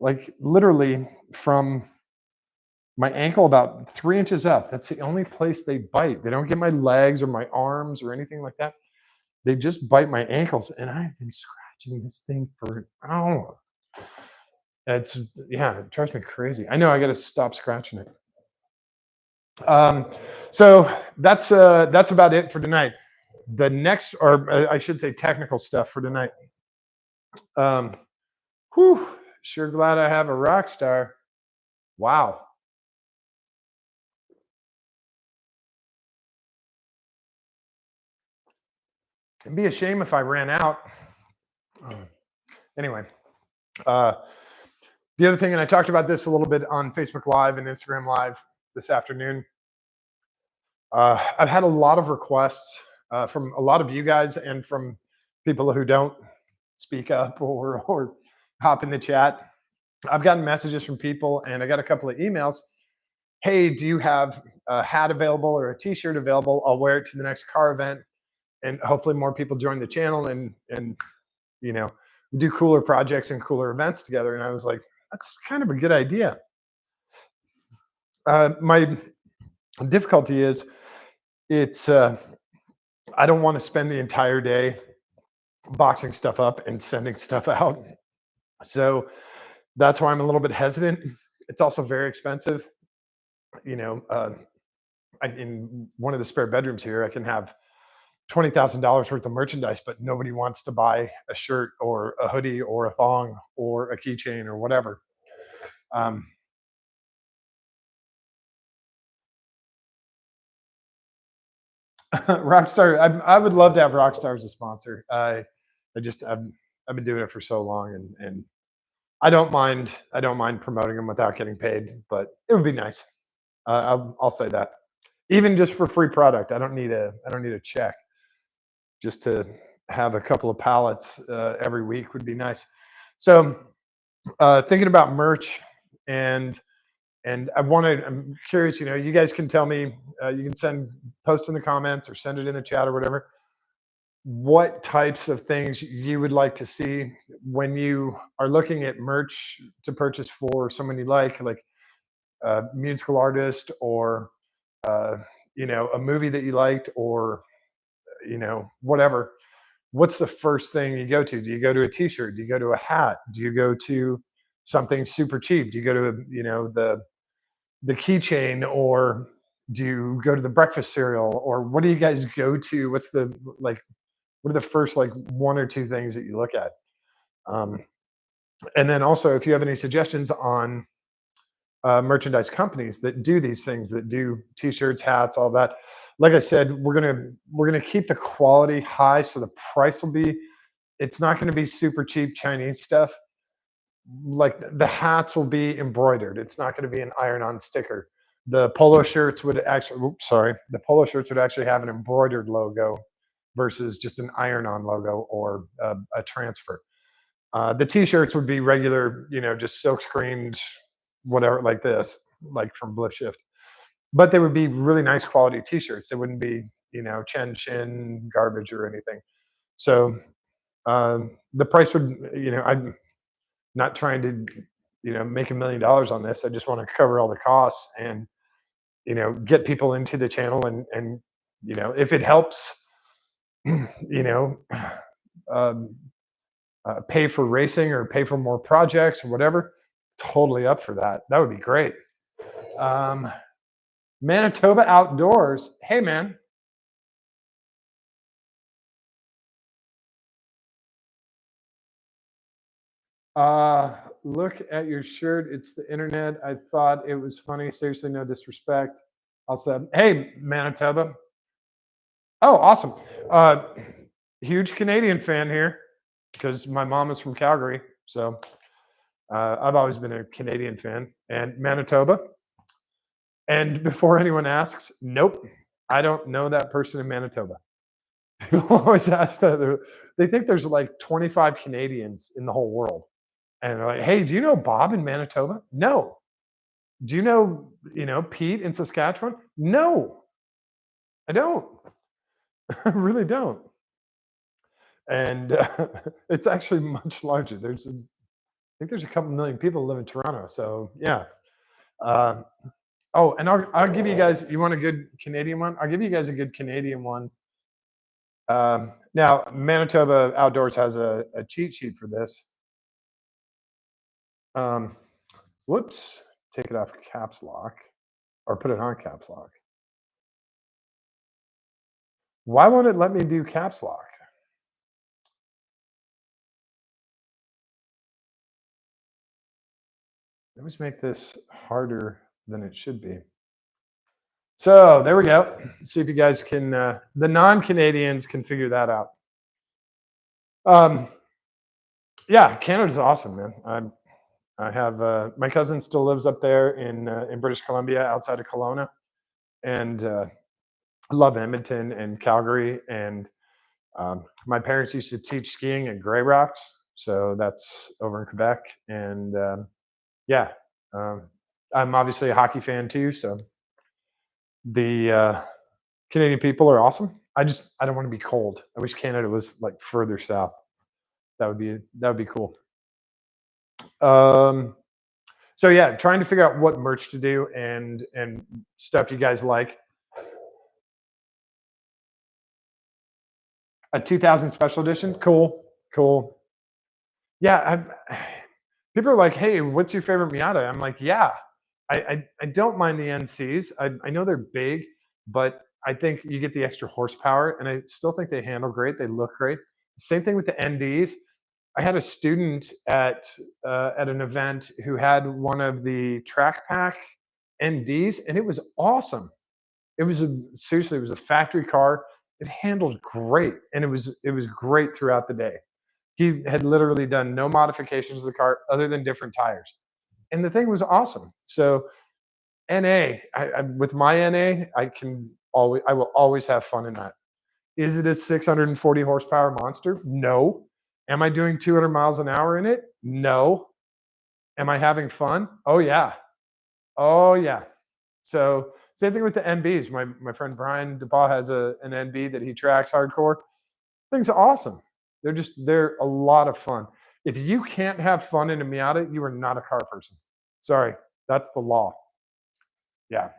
like literally from my ankle about 3 inches up. That's the only place they bite. They don't get my legs or my arms or anything like that. They just bite my ankles, and I've been scratching this thing for an hour. It's Yeah, it drives me crazy. I know I got to stop scratching it. Um, so that's about it for tonight. The next, or I should say, technical stuff for tonight. Um, whew, sure glad I have a rock star. Wow. It'd be a shame if I ran out. Anyway, uh, the other thing, and I talked about this a little bit on Facebook Live and Instagram Live this afternoon. I've had a lot of requests from a lot of you guys and from people who don't speak up or hop in the chat. I've gotten messages from people, and I got a couple of emails. Hey, do you have a hat available or a T-shirt available? I'll wear it to the next car event, and hopefully more people join the channel and you know do cooler projects and cooler events together. And I was like, that's kind of a good idea. My difficulty is it's I don't want to spend the entire day boxing stuff up and sending stuff out. So that's why I'm a little bit hesitant. It's also very expensive. You know, in one of the spare bedrooms here, I can have $20,000 worth of merchandise, but nobody wants to buy a shirt or a hoodie or a thong or a keychain or whatever. Um, Rockstar, I would love to have Rockstar as a sponsor. I've been doing it for so long, and I don't mind promoting them without getting paid, but it would be nice. I'll say that. Even just for free product, I don't need a check. Just to have a couple of pallets every week would be nice. So thinking about merch, and I'm curious. You guys can tell me. You can post in the comments or send it in the chat or whatever. What types of things you would like to see when you are looking at merch to purchase for someone you like a musical artist, or uh, a movie that you liked, or whatever. What's the first thing you go to? Do you go to a t-shirt? Do you go to a hat? Do you go to something super cheap? Do you go to the keychain, or do you go to the breakfast cereal, or what do you guys go to? What's the like what are the first like one or two things that you look at? um, and then also, if you have any suggestions on merchandise companies that do these things, that do t-shirts, hats, all that. Like I said, we're gonna keep the quality high, so the price will be. It's not going to be super cheap Chinese stuff. Like the hats will be embroidered. It's not going to be an iron-on sticker. The polo shirts would actually, oops, sorry, the polo shirts would actually have an embroidered logo versus just an iron-on logo or a transfer. The t-shirts would be regular, just silk screened, whatever, like this, like from Blip Shift. But they would be really nice quality t-shirts. They wouldn't be, Chen Chin garbage or anything. So the price would, I'm not trying to, make $1 million on this. I just want to cover all the costs and, get people into the channel and, if it helps, you know, um, pay for racing or pay for more projects or whatever, totally up for that. That would be great. Um, Manitoba Outdoors. Hey, man. Uh, Look at your shirt. It's the internet. I thought it was funny. Seriously, no disrespect. Also, hey, Manitoba. Oh, awesome. Uh, Huge Canadian fan here because my mom is from Calgary. So I've always been a Canadian fan and Manitoba. And before anyone asks, nope, I don't know that person in Manitoba. People always ask that. They think there's like 25 Canadians in the whole world. And they're like, hey, do you know Bob in Manitoba? No. Do you know, Pete in Saskatchewan? No, I don't. I really don't. And it's actually much larger. I think there's a couple million people live in Toronto. So yeah. Uh, oh, and I'll give you guys. You want a good Canadian one? I'll give you guys a good Canadian one. Now, Manitoba Outdoors has a cheat sheet for this. Um, Whoops, take it off caps lock or put it on caps lock. Why won't it let me do caps lock? They always make this harder than it should be. So there we go. See if you guys can, the non-Canadians can figure that out. Um, yeah, Canada's awesome, man. I have my cousin still lives up there in British Columbia, outside of Kelowna, and I love Edmonton and Calgary. And my parents used to teach skiing at Grey Rocks, so that's over in Quebec. And yeah, um, I'm obviously a hockey fan too, so the Canadian people are awesome. I don't want to be cold. I wish Canada was like further south. That would be cool. Um, so yeah, trying to figure out what merch to do and stuff you guys like. A 2000 special edition, cool, cool. Yeah, people are like, "Hey, what's your favorite Miata?" I'm like, "Yeah, I don't mind the NCs. I know they're big, but I think you get the extra horsepower, and I still think they handle great. They look great. Same thing with the NDs. I had a student at an event who had one of the Track Pack NDs, and it was awesome. Seriously, it was a factory car. It handled great, and it was great throughout the day. He had literally done no modifications to the car other than different tires, and the thing was awesome. So NA, with my NA, I will always have fun in that. Is it a 640 horsepower monster? No. Am I doing 200 miles an hour in it? No. Am I having fun? Oh yeah. Oh yeah. So same thing with the NBs. My friend Brian DePaul has an NB that he tracks hardcore. Things are awesome. They're a lot of fun. If you can't have fun in a Miata, you are not a car person. Sorry, that's the law. Yeah.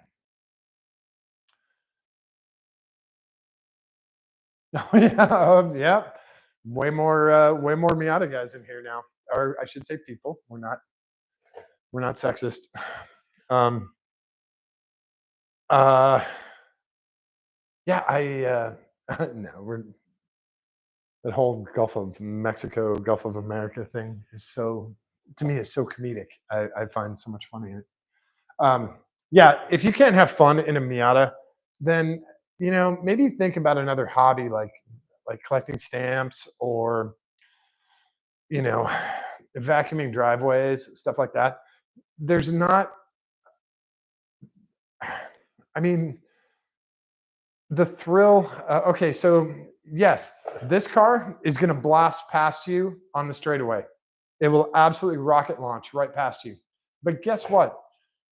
Oh yeah. Yeah. Way more Miata guys in here now, or I should say people. We're not sexist. Um. Uh. Yeah. No. We're That whole Gulf of Mexico, Gulf of America thing is so, to me, is so comedic. I find so much fun in it. Um, yeah, if you can't have fun in a Miata, then maybe think about another hobby like collecting stamps or you know vacuuming driveways, stuff like that. There's not I mean, the thrill. Okay, so yes, this car is going to blast past you on the straightaway. It will absolutely rocket launch right past you. But guess what?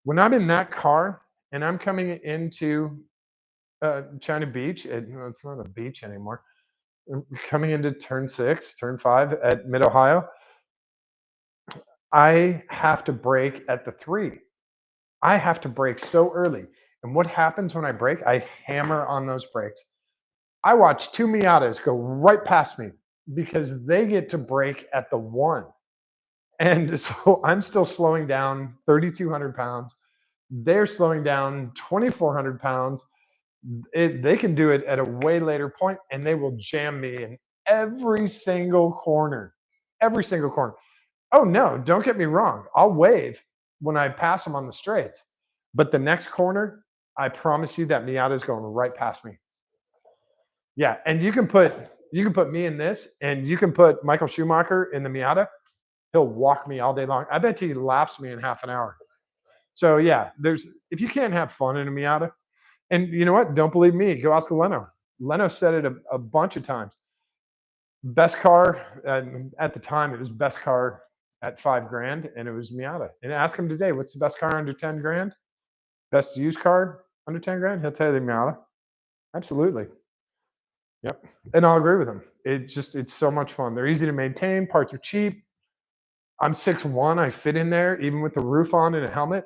When I'm in that car and I'm coming into China Beach, no, it's not a beach anymore. Coming into turn 6, turn 5 at Mid Ohio, I have to brake at the 3. I have to brake so early. And what happens when I brake? I hammer on those brakes. I watch 2 Miatas go right past me because they get to brake at the 1. And so I'm still slowing down 3,200 pounds. They're slowing down 2,400 pounds. They can do it at a way later point, and they will jam me in every single corner. Every single corner. Oh, no, don't get me wrong. I'll wave when I pass them on the straights. But the next corner, I promise you that Miata is going right past me. Yeah, and you can put me in this, and you can put Michael Schumacher in the Miata. He'll walk me all day long. I bet you he laps me in half an hour. So yeah, there's if you can't have fun in a Miata, and you know what? Don't believe me. Go ask Leno. Leno said it a bunch of times. Best car at the time, it was best car at 5 grand, and it was Miata. And ask him today, what's the best car under 10 grand? Best used car under 10 grand? He'll tell you the Miata. Absolutely. Yep. And I'll agree with him. It's so much fun. They're easy to maintain. Parts are cheap. I'm 6'1". I fit in there even with the roof on and a helmet.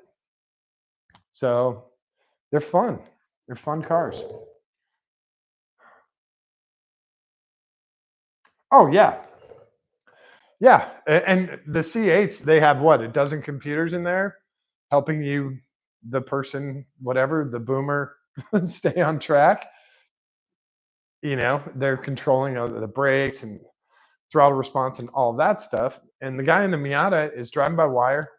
So they're fun. They're fun cars. Oh yeah, yeah. And the C8s, they have what, a dozen computers in there helping you, the person, whatever, the boomer, stay on track. They're controlling the brakes and throttle response and all that stuff. And the guy in the Miata is driving by wire,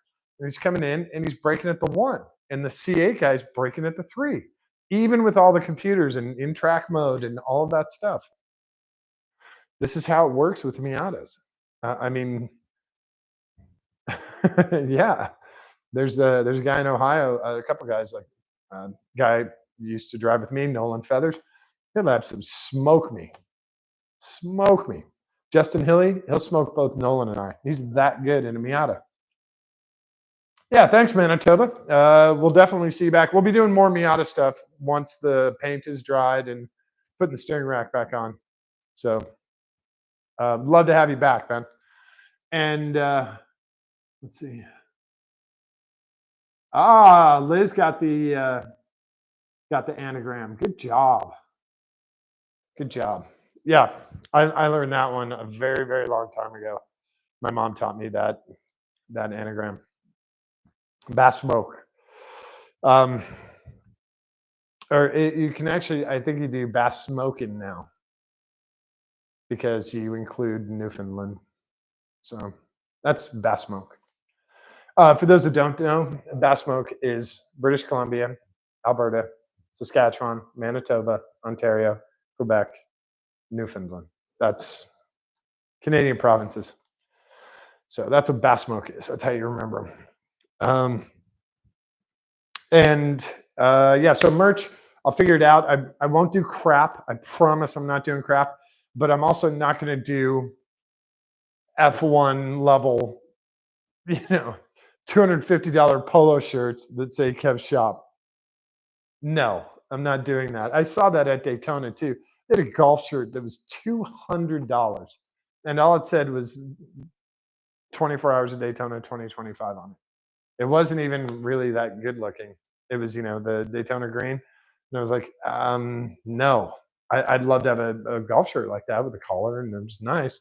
and he's coming in and he's braking at the 1. And the C8 guy's braking at the 3, even with all the computers and in track mode and all of that stuff. This is how it works with Miatas. I mean, yeah. There's a guy in Ohio, a couple guys like guy used to drive with me, Nolan Feathers. He'll absolutely smoke me. Justin Hilly, he'll smoke both Nolan and I. He's that good in a Miata. Yeah, thanks, Manitoba. We'll definitely see you back. We'll be doing more Miata stuff once the paint is dried and putting the steering rack back on. So, love to have you back, Ben. And let's see. Liz got the anagram. Good job. Good job. Yeah, I learned that one a very, very long time ago. My mom taught me that anagram. Bass smoke. Um, you can actually, I think you do bass smoking now because you include Newfoundland. So that's bass smoke. For those that don't know, bass smoke is British Columbia, Alberta, Saskatchewan, Manitoba, Ontario, Quebec, Newfoundland. That's Canadian provinces. So that's what bass smoke is. That's how you remember them. And yeah, so merch, I'll figure it out. I won't do crap. I promise I'm not doing crap. But I'm also not going to do F1 level, $250 polo shirts that say Kev Shop. No, I'm not doing that. I saw that at Daytona too. They had a golf shirt that was $200, and all it said was 24 hours of Daytona 2025 on it. It wasn't even really that good looking. It was, the Daytona green. And I was like, no, I'd love to have a golf shirt like that with a collar and it was nice.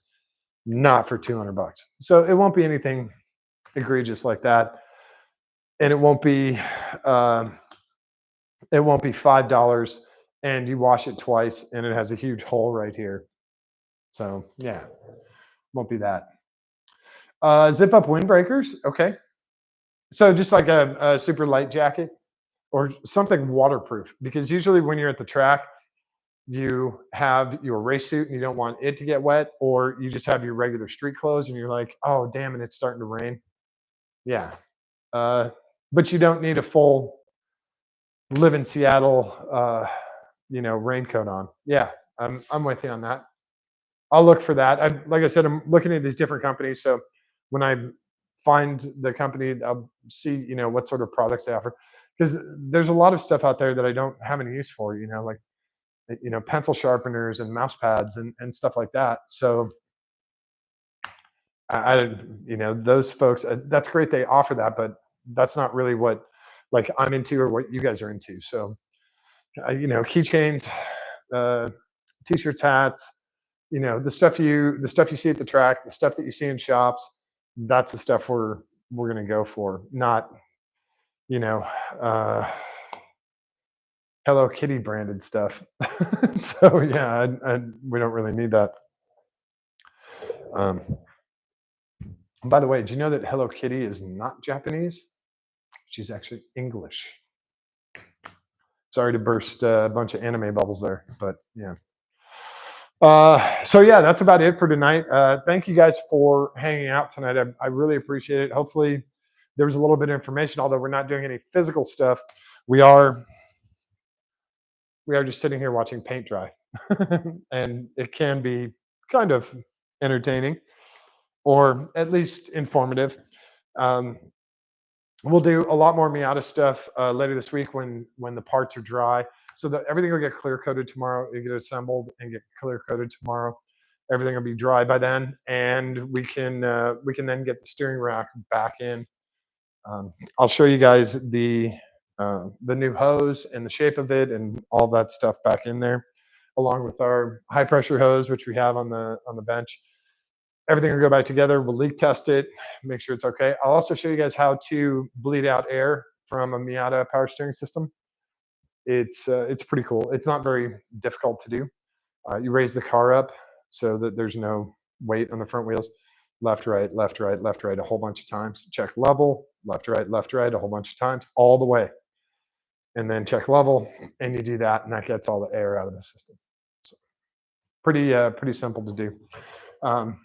Not for $200. So it won't be anything egregious like that. And it won't be $5 and you wash it twice and it has a huge hole right here. So yeah, won't be that. Zip up windbreakers. Okay. So just like a super light jacket or something waterproof, because usually when you're at the track, you have your race suit and you don't want it to get wet, or you just have your regular street clothes and you're like, oh, damn it, it's starting to rain. Yeah. But you don't need a full live in Seattle, raincoat on. Yeah, I'm with you on that. I'll look for that. Like I said, I'm looking at these different companies. So when I find the company, I'll see, what sort of products they offer. Because there's a lot of stuff out there that I don't have any use for, like, pencil sharpeners and mouse pads and stuff like that. So those folks, that's great. They offer that, but that's not really what like I'm into or what you guys are into. So, keychains, uh, t-shirts, hats, the stuff you see at the track, the stuff that you see in shops, that's the stuff we're gonna go for, not you know, uh, Hello Kitty branded stuff. So yeah, we don't really need that. Um, by the way, do you know that Hello Kitty is not Japanese? She's actually English. Sorry to burst a bunch of anime bubbles there, but yeah. So yeah, that's about it for tonight. Thank you guys for hanging out tonight. I really appreciate it. Hopefully, there was a little bit of information. Although we're not doing any physical stuff, we are just sitting here watching paint dry, and it can be kind of entertaining, or at least informative. Um, we'll do a lot more Miata stuff later this week when the parts are dry. So that everything will get clear coated tomorrow. It'll get assembled and get clear coated tomorrow. Everything will be dry by then, and we can then get the steering rack back in. I'll show you guys the new hose and the shape of it and all that stuff back in there, along with our high pressure hose, which we have on the bench. Everything will go back together. We'll leak test it, make sure it's okay. I'll also show you guys how to bleed out air from a Miata power steering system. It's pretty cool. It's not very difficult to do. You raise the car up so that there's no weight on the front wheels. Left, right, left, right, left, right, a whole bunch of times. Check level, left, right, a whole bunch of times, all the way. And then check level, and you do that, and that gets all the air out of the system. So pretty simple to do. Um,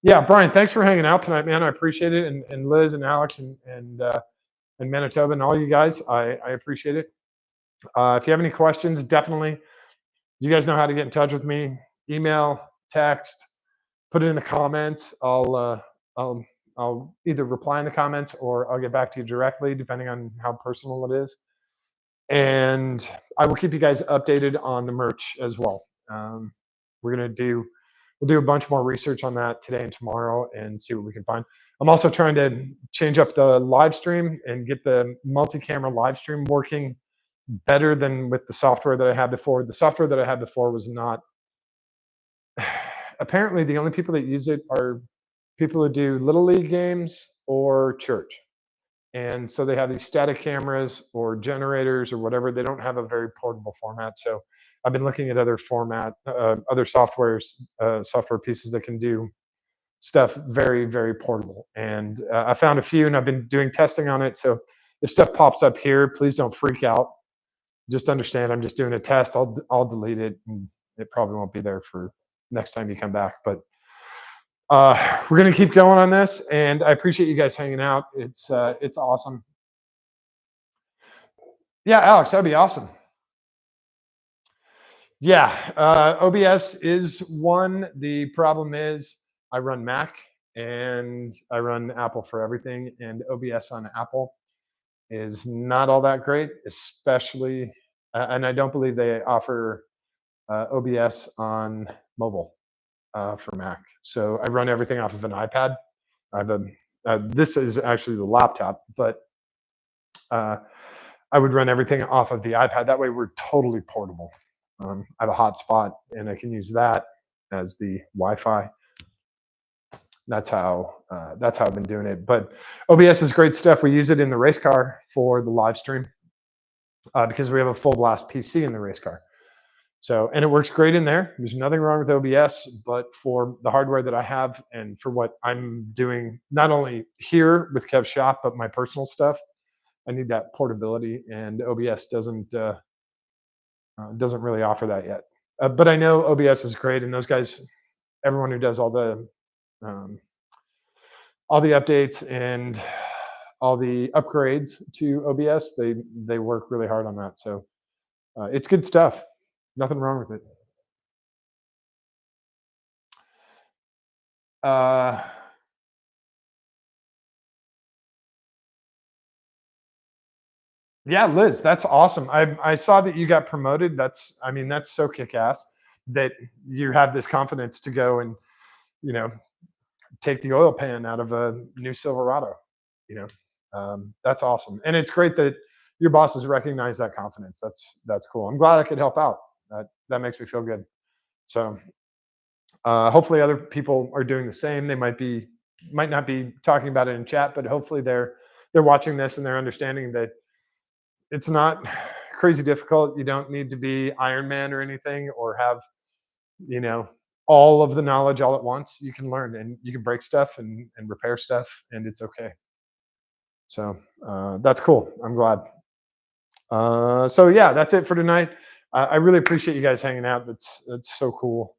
yeah, Brian, thanks for hanging out tonight, man. I appreciate it, and Liz and Alex and Manitoba and all you guys, I appreciate it. If you have any questions, definitely, you guys know how to get in touch with me. Email, text, put it in the comments. I'll either reply in the comments or I'll get back to you directly, depending on how personal it is. And I will keep you guys updated on the merch as well. We'll do a bunch more research on that today and tomorrow and see what we can find. I'm also trying to change up the live stream and get the multi-camera live stream working better than with the software that I had before. The software that I had before was not. Apparently, the only people that use it are people who do little league games or church. And so they have these static cameras or generators or whatever. They don't have a very portable format. So I've been looking at other software pieces that can do stuff very, very portable. And I found a few, and I've been doing testing on it. So if stuff pops up here, please don't freak out. Just understand I'm just doing a test. I'll delete it, and it probably won't be there for next time you come back. But we're gonna keep going on this, and I appreciate you guys hanging out. It's awesome. Yeah, Alex, that'd be awesome. Yeah, OBS is one. The problem is I run Mac and I run Apple for everything, and OBS on Apple is not all that great, especially, and I don't believe they offer OBS on mobile for Mac. So I run everything off of an iPad. I have this is actually the laptop, but uh, I would run everything off of the iPad. That way, we're totally portable. I have a hotspot, and I can use that as the Wi-Fi. That's how I've been doing it. But OBS is great stuff. We use it in the race car for the live stream because we have a full blast PC in the race car. So, and it works great in there. There's nothing wrong with OBS, but for the hardware that I have and for what I'm doing, not only here with Kev's shop, but my personal stuff, I need that portability, and OBS doesn't really offer that yet. But I know OBS is great, and those guys, everyone who does all the updates and all the upgrades to OBS, they work really hard on that. So it's good stuff. Nothing wrong with it. Uh, yeah, Liz, that's awesome. I saw that you got promoted. I mean, that's so kick ass that you have this confidence to go and you know take the oil pan out of a new Silverado. You know, that's awesome, and it's great that your bosses recognize that confidence. That's cool. I'm glad I could help out. That makes me feel good. So hopefully other people are doing the same. They might not be talking about it in chat, but hopefully they're watching this and they're understanding that it's not crazy difficult. You don't need to be Iron Man or anything or have you know all of the knowledge all at once. You can learn and you can break stuff and repair stuff, and it's okay. So that's cool. I'm glad. So yeah, that's it for tonight. I really appreciate you guys hanging out. That's so cool.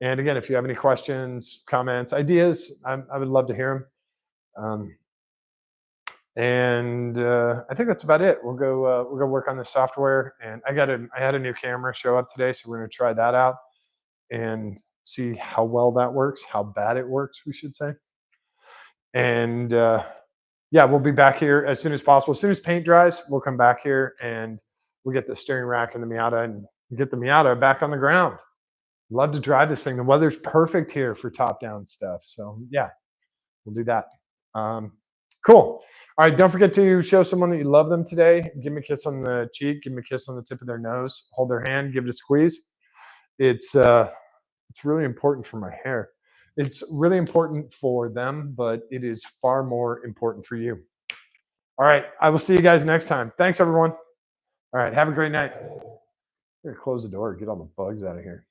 And again, if you have any questions, comments, ideas, I would love to hear them. And I think that's about it. We'll go work on the software. And I had a new camera show up today, so we're gonna try that out and see how well that works, how bad it works, we should say. And yeah, we'll be back here as soon as possible. As soon as paint dries, we'll come back here and we'll get the steering rack and the Miata and get the Miata back on the ground. Love to drive this thing. The weather's perfect here for top down stuff. So yeah, we'll do that. Um, cool. All right. Don't forget to show someone that you love them today. Give me a kiss on the cheek. Give me a kiss on the tip of their nose. Hold their hand. Give it a squeeze. It's uh, it's really important for my hair. It's really important for them, but it is far more important for you. All right. I will see you guys next time. Thanks, everyone. All right. Have a great night. I'm gonna close the door. Get all the bugs out of here.